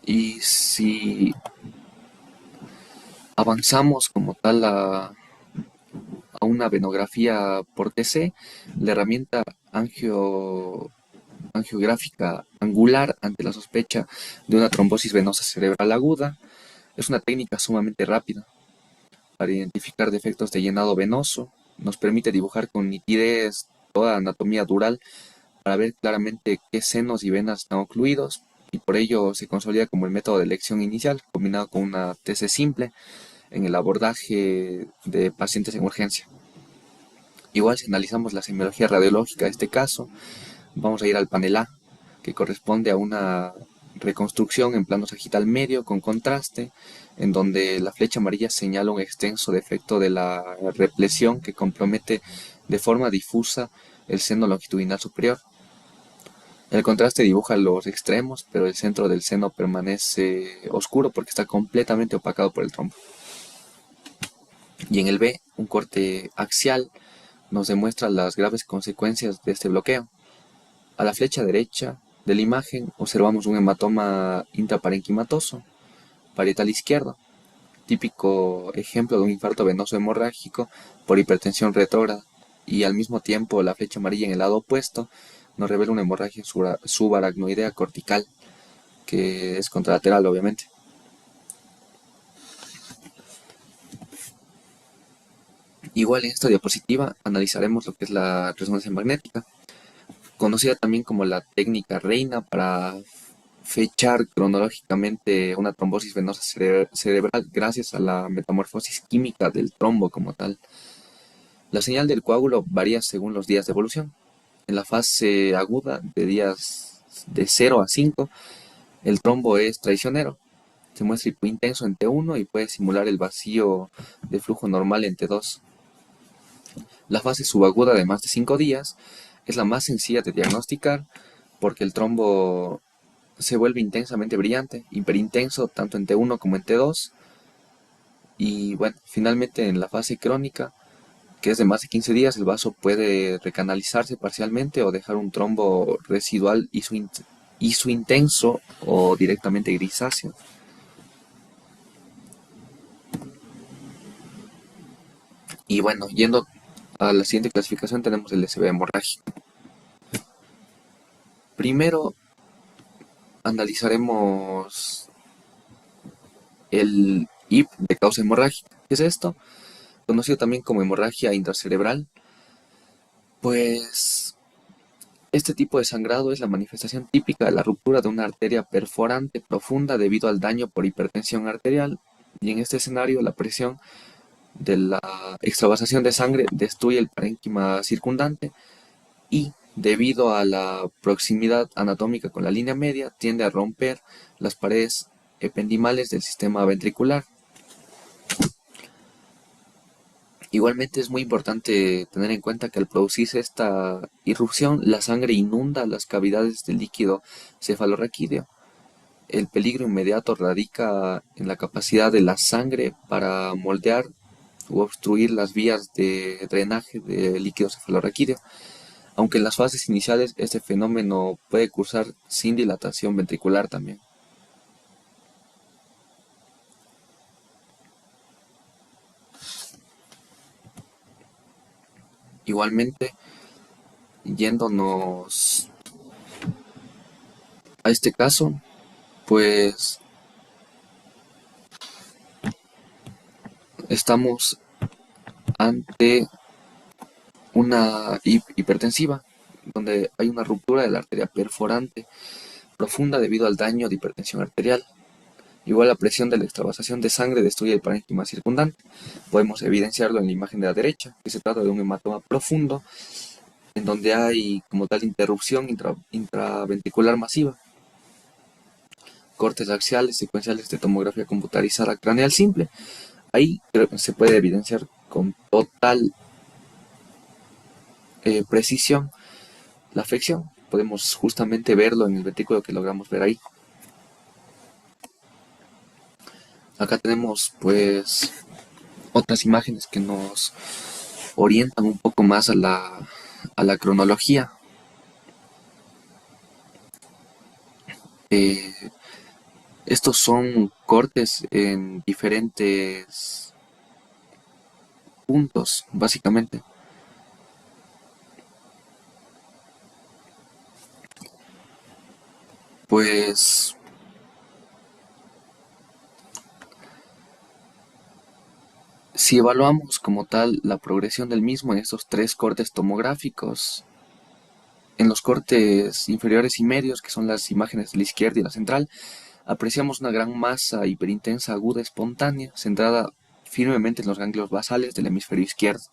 Y si avanzamos como tal a una venografía por TC, la herramienta angiográfica angular ante la sospecha de una trombosis venosa cerebral aguda es una técnica sumamente rápida para identificar defectos de llenado venoso. Nos permite dibujar con nitidez toda la anatomía dural para ver claramente qué senos y venas están ocluidos, y por ello se consolida como el método de elección inicial, combinado con una TC simple en el abordaje de pacientes en urgencia. Igual si analizamos la semiología radiológica de este caso, vamos a ir al panel A, que corresponde a una reconstrucción en plano sagital medio con contraste, en donde la flecha amarilla señala un extenso defecto de la represión que compromete de forma difusa el seno longitudinal superior. El contraste dibuja los extremos, pero el centro del seno permanece oscuro porque está completamente opacado por el trombo. Y en el B, un corte axial nos demuestra las graves consecuencias de este bloqueo. A la flecha derecha de la imagen observamos un hematoma intraparenquimatoso, parietal izquierdo, típico ejemplo de un infarto venoso hemorrágico por hipertensión retrógrada, y al mismo tiempo la flecha amarilla en el lado opuesto nos revela una hemorragia subaracnoidea cortical, que es contralateral obviamente. Igual en esta diapositiva analizaremos lo que es la resonancia magnética, conocida también como la técnica reina para fechar cronológicamente una trombosis venosa cerebral gracias a la metamorfosis química del trombo como tal. La señal del coágulo varía según los días de evolución. En la fase aguda, de días de 0 a 5, el trombo es traicionero. Se muestra hipointenso en T1 y puede simular el vacío de flujo normal en T2. La fase subaguda de más de 5 días es la más sencilla de diagnosticar porque el trombo se vuelve intensamente brillante, hiperintenso tanto en T1 como en T2. Y bueno, finalmente en la fase crónica, que es de más de 15 días, el vaso puede recanalizarse parcialmente o dejar un trombo residual isointenso o directamente grisáceo. Y bueno, yendo a la siguiente clasificación tenemos el SB hemorrágico. Primero analizaremos el IP de causa hemorrágica. ¿Qué es esto? Conocido también como hemorragia intracerebral. Pues este tipo de sangrado es la manifestación típica de la ruptura de una arteria perforante profunda debido al daño por hipertensión arterial, y en este escenario la presión de la extravasación de sangre destruye el parénquima circundante y, debido a la proximidad anatómica con la línea media, tiende a romper las paredes ependimales del sistema ventricular. Igualmente es muy importante tener en cuenta que al producirse esta irrupción, la sangre inunda las cavidades del líquido cefalorraquídeo. El peligro inmediato radica en la capacidad de la sangre para moldear u obstruir las vías de drenaje del líquido cefalorraquídeo, aunque en las fases iniciales este fenómeno puede cursar sin dilatación ventricular también. Igualmente, yéndonos a este caso, pues estamos ante una hipertensiva, donde hay una ruptura de la arteria perforante profunda debido al daño de hipertensión arterial. Igual la presión de la extravasación de sangre destruye el parénquima circundante. Podemos evidenciarlo en la imagen de la derecha, que se trata de un hematoma profundo en donde hay como tal interrupción intraventricular masiva. Cortes axiales secuenciales de tomografía computarizada craneal simple. Ahí se puede evidenciar con total precisión la afección. Podemos justamente verlo en el ventrículo que logramos ver ahí. Acá tenemos pues otras imágenes que nos orientan un poco más a la cronología. Eh, Estos son cortes en diferentes puntos, básicamente. Pues si evaluamos como tal la progresión del mismo en estos tres cortes tomográficos, en los cortes inferiores y medios, que son las imágenes de la izquierda y la central, apreciamos una gran masa hiperintensa aguda espontánea, centrada firmemente en los ganglios basales del hemisferio izquierdo.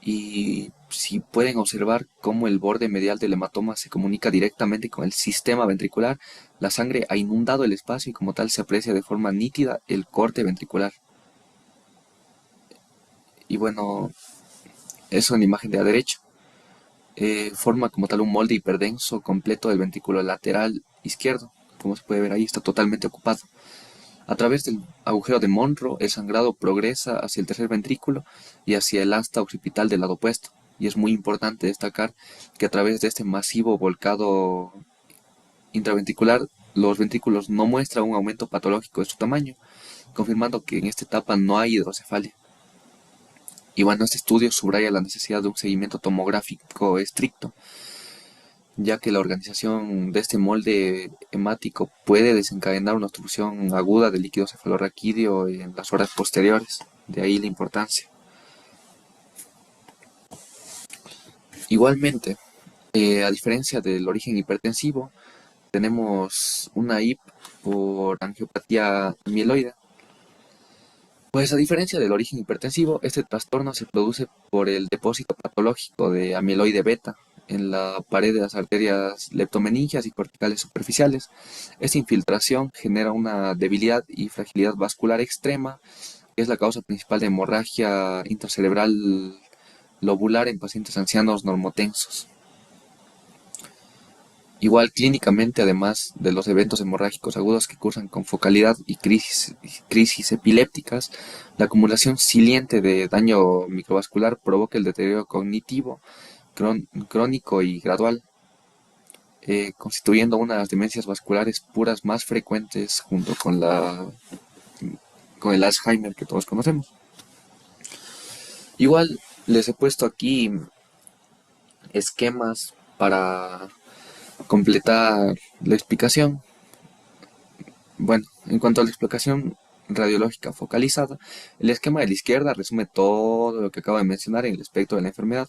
Y si pueden observar cómo el borde medial del hematoma se comunica directamente con el sistema ventricular, la sangre ha inundado el espacio y como tal se aprecia de forma nítida el corte ventricular. Y bueno, eso en la imagen de la derecha. Forma como tal un molde hiperdenso completo del ventrículo lateral izquierdo. Como se puede ver ahí, está totalmente ocupado. A través del agujero de Monro, el sangrado progresa hacia el tercer ventrículo y hacia el asta occipital del lado opuesto. Y es muy importante destacar que a través de este masivo volcado intraventricular, los ventrículos no muestran un aumento patológico de su tamaño, confirmando que en esta etapa no hay hidrocefalia. Y bueno, este estudio subraya la necesidad de un seguimiento tomográfico estricto, ya que la organización de este molde hemático puede desencadenar una obstrucción aguda del líquido cefalorraquídeo en las horas posteriores. De ahí la importancia. Igualmente, a diferencia del origen hipertensivo, tenemos una IP por angiopatía mieloide. Pues a diferencia del origen hipertensivo, este trastorno se produce por el depósito patológico de amiloide beta en la pared de las arterias leptomeningias y corticales superficiales. Esta infiltración genera una debilidad y fragilidad vascular extrema, que es la causa principal de hemorragia intracerebral lobular en pacientes ancianos normotensos. Igual clínicamente, además de los eventos hemorrágicos agudos que cursan con focalidad y crisis epilépticas, la acumulación siliente de daño microvascular provoca el deterioro cognitivo crónico y gradual, constituyendo unas demencias vasculares puras más frecuentes junto con el Alzheimer que todos conocemos. Igual les he puesto aquí esquemas para completar la explicación. Bueno, en cuanto a la explicación, radiológica focalizada, el esquema de la izquierda resume todo lo que acabo de mencionar en el espectro de la enfermedad.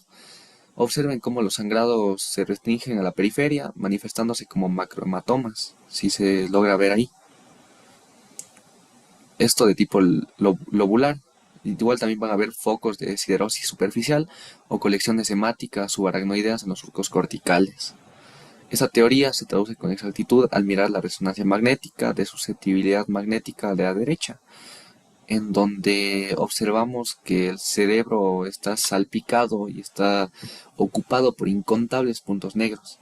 Observen cómo los sangrados se restringen a la periferia, manifestándose como macrohematomas, si se logra ver ahí. Esto de tipo lobular. Igual también van a haber focos de siderosis superficial o colecciones hemáticas subaracnoideas en los surcos corticales. Esta teoría se traduce con exactitud al mirar la resonancia magnética de susceptibilidad magnética de la derecha, en donde observamos que el cerebro está salpicado y está ocupado por incontables puntos negros.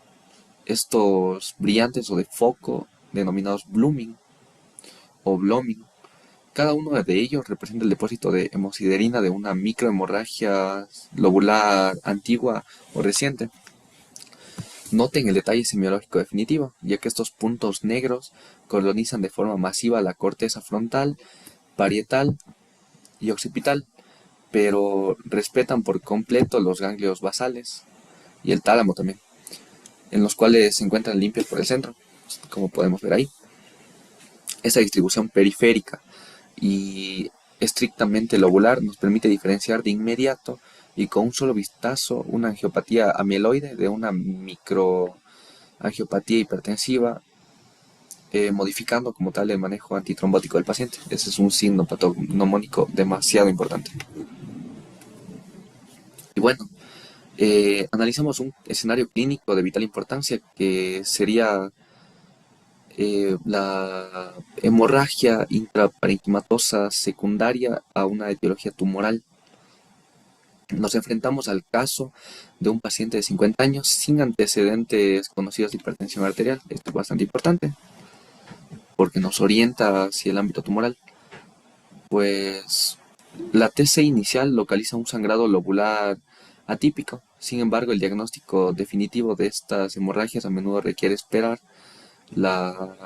Estos brillantes o de foco, denominados blooming o blooming, cada uno de ellos representa el depósito de hemosiderina de una microhemorragia lobular antigua o reciente. Noten el detalle semiológico definitivo, ya que estos puntos negros colonizan de forma masiva la corteza frontal, parietal y occipital, pero respetan por completo los ganglios basales y el tálamo también, en los cuales se encuentran limpios por el centro, como podemos ver ahí. Esa distribución periférica y estrictamente lobular nos permite diferenciar de inmediato y con un solo vistazo una angiopatía amieloide de una microangiopatía hipertensiva, modificando como tal el manejo antitrombótico del paciente. Ese es un signo patognomónico demasiado importante. Y bueno, analizamos un escenario clínico de vital importancia que sería la hemorragia intraparenquimatosa secundaria a una etiología tumoral. Nos enfrentamos al caso de un paciente de 50 años sin antecedentes conocidos de hipertensión arterial. Esto es bastante importante porque nos orienta hacia el ámbito tumoral. Pues la TC inicial localiza un sangrado lobular atípico. Sin embargo, el diagnóstico definitivo de estas hemorragias a menudo requiere esperar la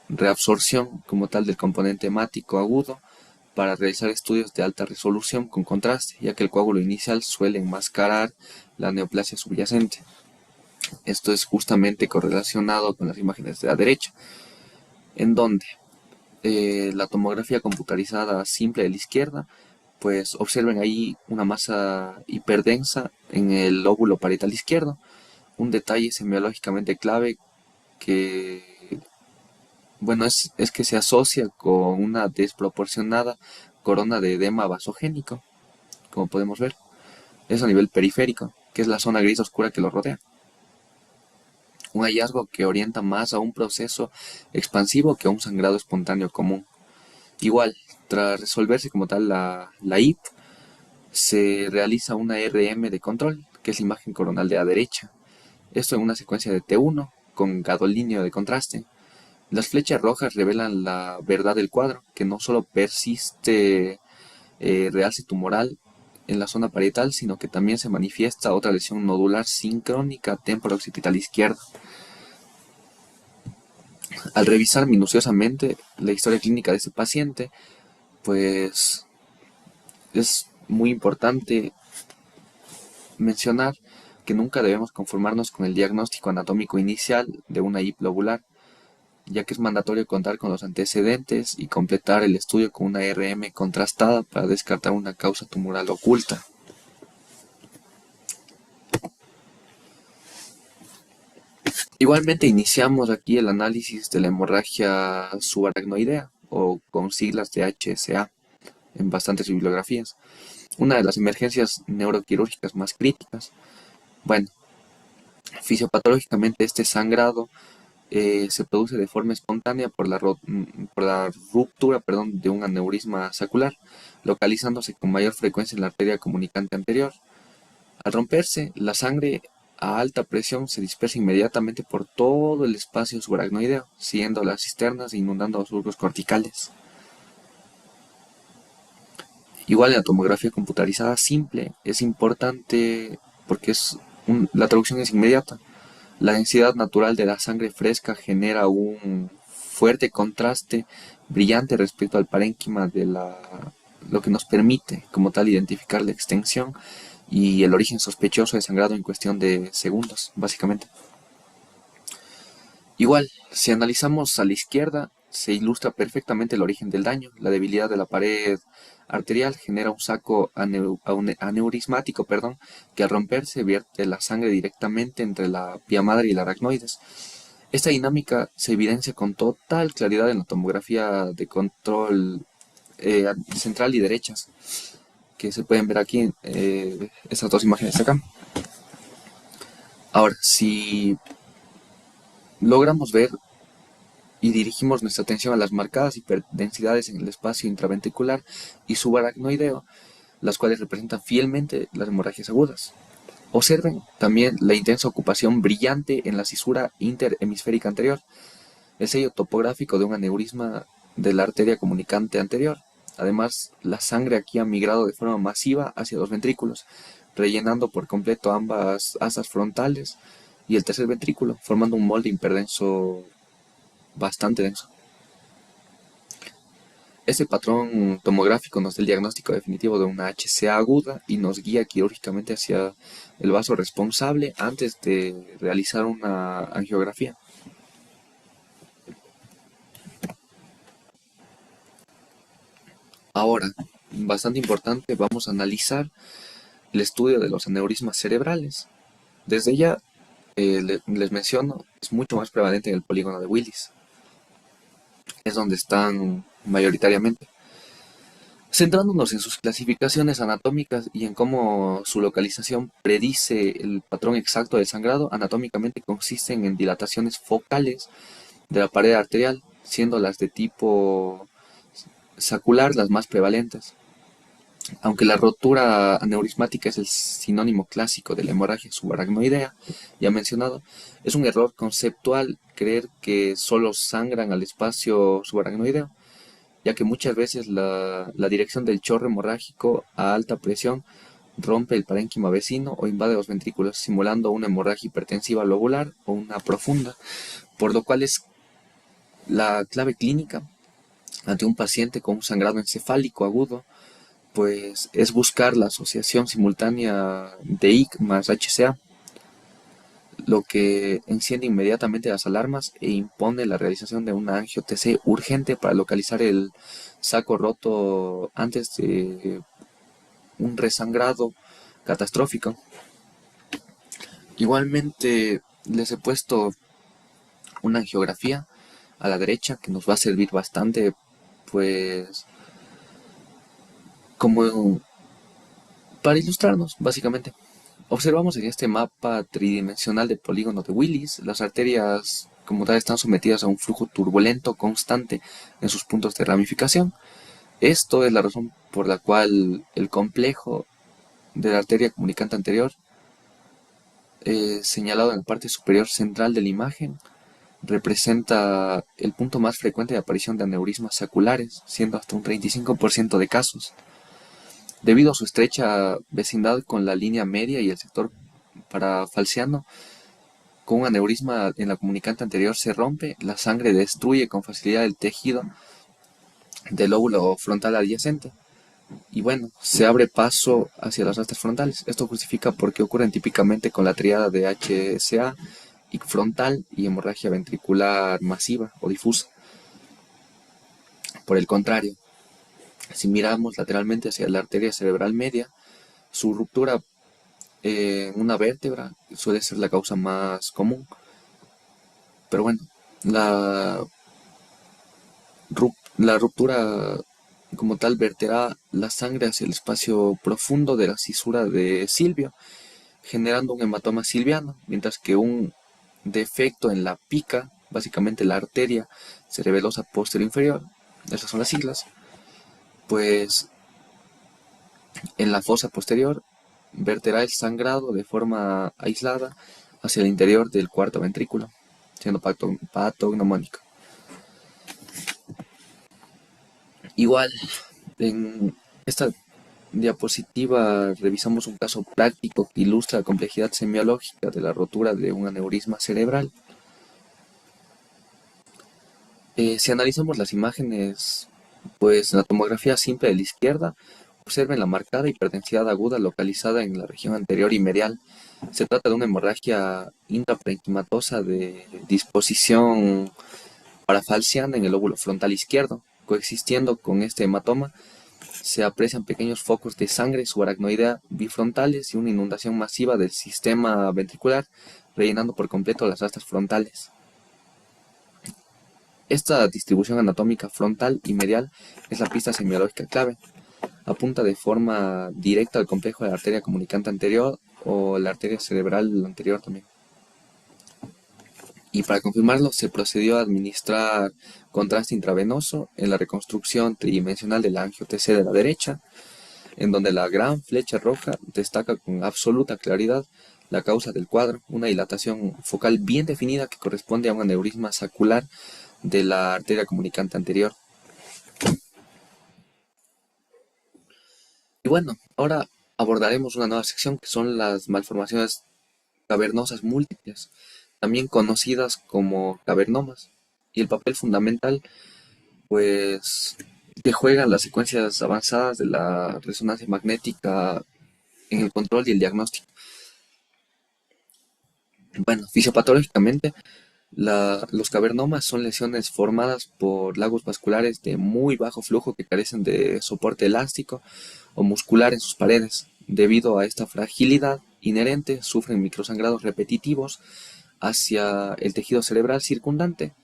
reabsorción como tal del componente hemático agudo para realizar estudios de alta resolución con contraste, ya que el coágulo inicial suele enmascarar la neoplasia subyacente. Esto es justamente correlacionado con las imágenes de la derecha, en donde la tomografía computarizada simple de la izquierda, pues observen ahí una masa hiperdensa en el lóbulo parietal izquierdo, un detalle semiológicamente clave que, bueno, es que se asocia con una desproporcionada corona de edema vasogénico, como podemos ver. Es a nivel periférico, que es la zona gris oscura que lo rodea. Un hallazgo que orienta más a un proceso expansivo que a un sangrado espontáneo común. Igual, tras resolverse como tal la IP, se realiza una RM de control, que es la imagen coronal de la derecha. Esto en una secuencia de T1 con gadolinio de contraste. Las flechas rojas revelan la verdad del cuadro, que no solo persiste realce tumoral en la zona parietal, sino que también se manifiesta otra lesión nodular sincrónica temporo-occipital izquierda. Al revisar minuciosamente la historia clínica de este paciente, pues es muy importante mencionar que nunca debemos conformarnos con el diagnóstico anatómico inicial de una IP lobular, ya que es mandatorio contar con los antecedentes y completar el estudio con una RM contrastada para descartar una causa tumoral oculta. Igualmente iniciamos aquí el análisis de la hemorragia subaracnoidea, o con siglas de HSA, en bastantes bibliografías, una de las emergencias neuroquirúrgicas más críticas. Bueno, fisiopatológicamente este sangrado se produce de forma espontánea por la ruptura de un aneurisma sacular, localizándose con mayor frecuencia en la arteria comunicante anterior. Al romperse, la sangre a alta presión se dispersa inmediatamente por todo el espacio subaracnoideo, siguiendo las cisternas e inundando los surcos corticales. Igual en la tomografía computarizada simple es importante porque la traducción es inmediata. La densidad natural de la sangre fresca genera un fuerte contraste brillante respecto al parénquima lo que nos permite como tal identificar la extensión y el origen sospechoso de sangrado en cuestión de segundos, básicamente. Igual, si analizamos a la izquierda, se ilustra perfectamente el origen del daño. La debilidad de la pared arterial genera un saco aneurismático, que al romperse vierte la sangre directamente entre la vía madre y el aracnoides. Esta dinámica se evidencia con total claridad en la tomografía de control central y derechas, que se pueden ver aquí en estas dos imágenes de acá. Ahora, si logramos ver y dirigimos nuestra atención a las marcadas hiperdensidades en el espacio intraventricular y subaracnoideo, las cuales representan fielmente las hemorragias agudas. Observen también la intensa ocupación brillante en la cisura interhemisférica anterior, el sello topográfico de un aneurisma de la arteria comunicante anterior. Además, la sangre aquí ha migrado de forma masiva hacia los ventrículos, rellenando por completo ambas asas frontales y el tercer ventrículo, formando un molde hiperdenso bastante denso. Este patrón tomográfico nos da el diagnóstico definitivo de una HCA aguda y nos guía quirúrgicamente hacia el vaso responsable antes de realizar una angiografía. Ahora, bastante importante, vamos a analizar el estudio de los aneurismas cerebrales. Desde ya, les menciono, es mucho más prevalente en el polígono de Willis. Es donde están mayoritariamente. Centrándonos en sus clasificaciones anatómicas y en cómo su localización predice el patrón exacto del sangrado, anatómicamente consisten en dilataciones focales de la pared arterial, siendo las de tipo sacular las más prevalentes. Aunque la rotura aneurismática es el sinónimo clásico de la hemorragia subaracnoidea, ya mencionado, es un error conceptual creer que solo sangran al espacio subaracnoideo, ya que muchas veces la dirección del chorro hemorrágico a alta presión rompe el parénquima vecino o invade los ventrículos, simulando una hemorragia hipertensiva lobular o una profunda, por lo cual es la clave clínica ante un paciente con un sangrado encefálico agudo, pues es buscar la asociación simultánea de IC más HCA, lo que enciende inmediatamente las alarmas e impone la realización de una angio-TC urgente para localizar el saco roto antes de un resangrado catastrófico. Igualmente les he puesto una angiografía a la derecha que nos va a servir bastante, pues como para ilustrarnos básicamente. Observamos en este mapa tridimensional del polígono de Willis, las arterias como tal están sometidas a un flujo turbulento constante en sus puntos de ramificación. Esto es la razón por la cual el complejo de la arteria comunicante anterior, señalado en la parte superior central de la imagen, representa el punto más frecuente de aparición de aneurismas saculares, siendo hasta un 35% de casos. Debido a su estrecha vecindad con la línea media y el sector parafalciano, con un aneurisma en la comunicante anterior se rompe, la sangre destruye con facilidad el tejido del lóbulo frontal adyacente y bueno, se abre paso hacia las astas frontales. Esto justifica por qué ocurren típicamente con la triada de HCA, IC frontal y hemorragia ventricular masiva o difusa. Por el contrario, si miramos lateralmente hacia la arteria cerebral media, su ruptura en una vértebra suele ser la causa más común. Pero bueno, la ruptura como tal verterá la sangre hacia el espacio profundo de la cisura de Silvio, generando un hematoma silviano, mientras que un defecto en la pica, básicamente la arteria cerebelosa posterior inferior, esas son las siglas, pues en la fosa posterior verterá el sangrado de forma aislada hacia el interior del cuarto ventrículo, siendo patognomónico. Igual, en esta diapositiva revisamos un caso práctico que ilustra la complejidad semiológica de la rotura de un aneurisma cerebral. Si analizamos las imágenes, pues en la tomografía simple de la izquierda, observen la marcada hiperdensidad aguda localizada en la región anterior y medial. Se trata de una hemorragia intraparenquimatosa de disposición parafalciana en el lóbulo frontal izquierdo. Coexistiendo con este hematoma se aprecian pequeños focos de sangre subaracnoidea bifrontales y una inundación masiva del sistema ventricular, rellenando por completo las astas frontales. Esta distribución anatómica frontal y medial es la pista semiológica clave. Apunta de forma directa al complejo de la arteria comunicante anterior o la arteria cerebral anterior también. Y para confirmarlo se procedió a administrar contraste intravenoso en la reconstrucción tridimensional del angio TC de la derecha, en donde la gran flecha roja destaca con absoluta claridad la causa del cuadro, una dilatación focal bien definida que corresponde a un aneurisma sacular de la arteria comunicante anterior. Y bueno, ahora abordaremos una nueva sección que son las malformaciones cavernosas múltiples, también conocidas como cavernomas, y el papel fundamental pues que juegan las secuencias avanzadas de la resonancia magnética en el control y el diagnóstico. Bueno, fisiopatológicamente, los cavernomas son lesiones formadas por lagos vasculares de muy bajo flujo que carecen de soporte elástico o muscular en sus paredes. Debido a esta fragilidad inherente, sufren microsangrados repetitivos hacia el tejido cerebral circundante.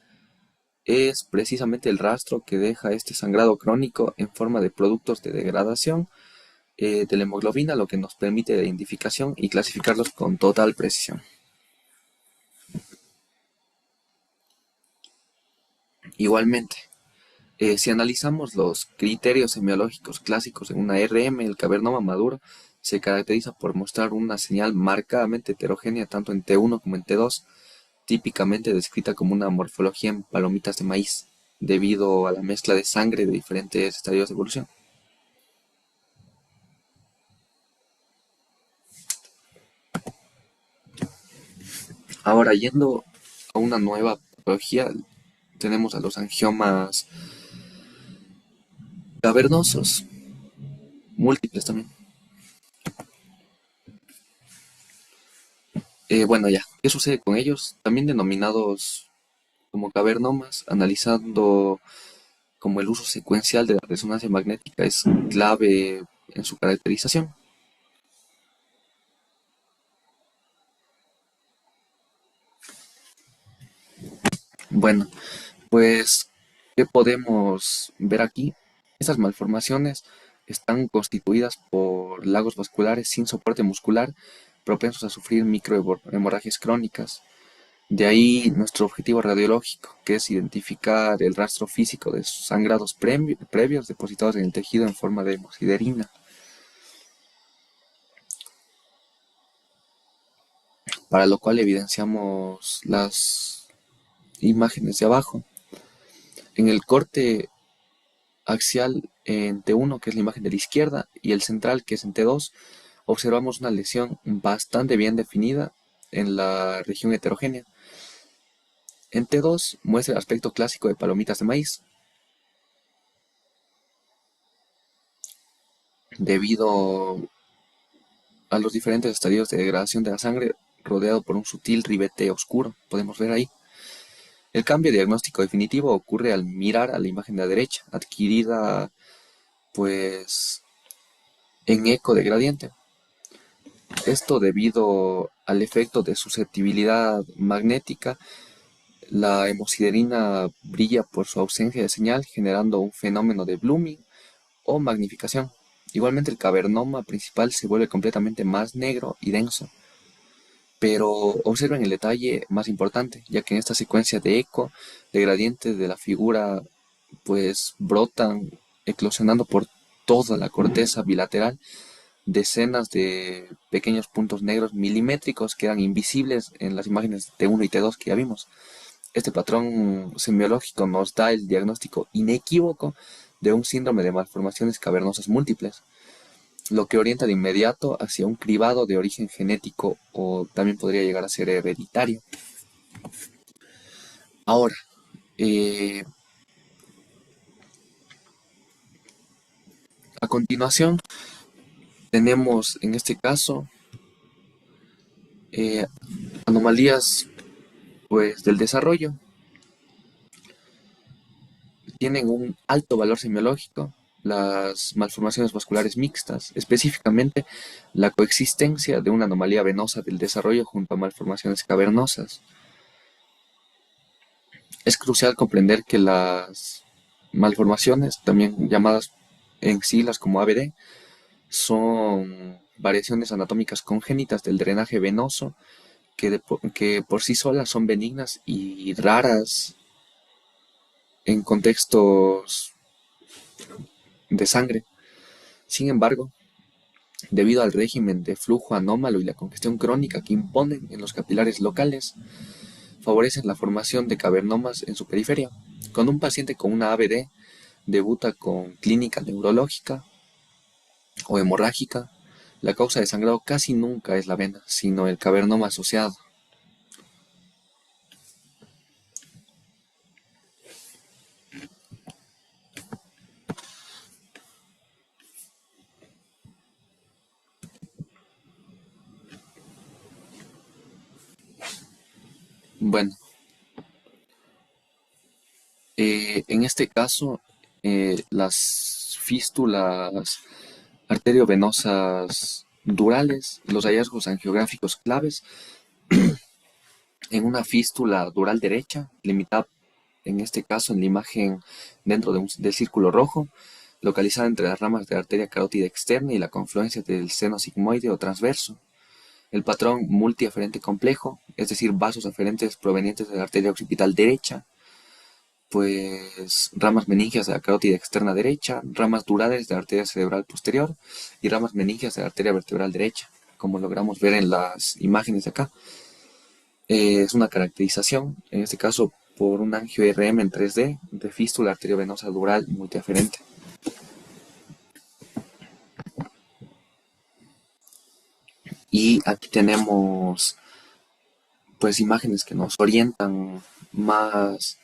Es precisamente el rastro que deja este sangrado crónico en forma de productos de degradación de la hemoglobina, lo que nos permite la identificación y clasificarlos con total precisión. Igualmente, si analizamos los criterios semiológicos clásicos en una RM, el cavernoma maduro se caracteriza por mostrar una señal marcadamente heterogénea tanto en T1 como en T2, típicamente descrita como una morfología en palomitas de maíz, debido a la mezcla de sangre de diferentes estadios de evolución. Ahora, yendo a una nueva patología, tenemos a los angiomas cavernosos, múltiples también. Bueno, ya, ¿qué sucede con ellos? También denominados como cavernomas, analizando como el uso secuencial de la resonancia magnética es clave en su caracterización. Bueno, pues, ¿qué podemos ver aquí? Estas malformaciones están constituidas por lagos vasculares sin soporte muscular, propensos a sufrir microhemorragias crónicas. De ahí nuestro objetivo radiológico, que es identificar el rastro físico de sangrados previos depositados en el tejido en forma de hemosiderina, para lo cual evidenciamos las imágenes de abajo. En el corte axial en T1, que es la imagen de la izquierda, y el central, que es en T2, observamos una lesión bastante bien definida en la región heterogénea. En T2 muestra el aspecto clásico de palomitas de maíz, debido a los diferentes estadios de degradación de la sangre rodeado por un sutil ribete oscuro, podemos ver ahí. El cambio diagnóstico definitivo ocurre al mirar a la imagen de la derecha, adquirida pues en eco de gradiente. Esto debido al efecto de susceptibilidad magnética, la hemosiderina brilla por su ausencia de señal, generando un fenómeno de blooming o magnificación. Igualmente el cavernoma principal se vuelve completamente más negro y denso. Pero observen el detalle más importante, ya que en esta secuencia de eco, de gradientes de la figura, pues brotan, eclosionando por toda la corteza bilateral, decenas de pequeños puntos negros milimétricos que eran invisibles en las imágenes T1 y T2 que ya vimos. Este patrón semiológico nos da el diagnóstico inequívoco de un síndrome de malformaciones cavernosas múltiples, lo que orienta de inmediato hacia un cribado de origen genético o también podría llegar a ser hereditario. Ahora, eh, a continuación tenemos en este caso eh, anomalías pues del desarrollo. tienen un alto valor semiológico las malformaciones vasculares mixtas, específicamente la coexistencia de una anomalía venosa del desarrollo junto a malformaciones cavernosas. Es crucial comprender que las malformaciones, también llamadas en siglas como ABD, son variaciones anatómicas congénitas del drenaje venoso que por sí solas son benignas y raras en contextos de sangre. Sin embargo, debido al régimen de flujo anómalo y la congestión crónica que imponen en los capilares locales, favorecen la formación de cavernomas en su periferia. Cuando un paciente con una ABD debuta con clínica neurológica o hemorrágica, la causa de sangrado casi nunca es la vena, sino el cavernoma asociado. Bueno, en este caso, las fístulas arteriovenosas durales, los hallazgos angiográficos claves en una fístula dural derecha, limitada en este caso en la imagen dentro del círculo rojo, localizada entre las ramas de la arteria carótida externa y la confluencia del seno sigmoide o transverso. El patrón multiaferente complejo, es decir, vasos aferentes provenientes de la arteria occipital derecha, pues ramas meningias de la carótida externa derecha, ramas durales de la arteria cerebral posterior y ramas meningias de la arteria vertebral derecha, como logramos ver en las imágenes de acá. Es una caracterización, en este caso por un angio RM en 3D de fístula arteriovenosa dural multiaferente. Y aquí tenemos pues imágenes que nos orientan más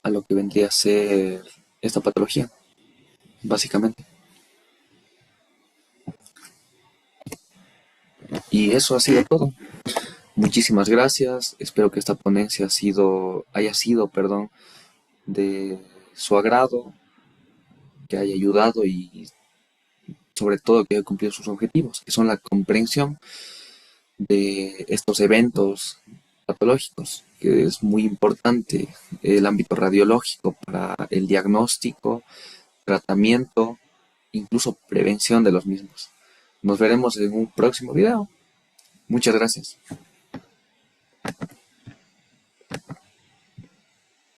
a lo que vendría a ser esta patología, básicamente. Y eso ha sido todo. Muchísimas gracias. Espero que esta ponencia haya sido, de su agrado, que haya ayudado y sobre todo que haya cumplido sus objetivos, que son la comprensión de estos eventos patológicos, que es muy importante el ámbito radiológico para el diagnóstico, tratamiento, incluso prevención de los mismos. Nos veremos en un próximo video. Muchas gracias.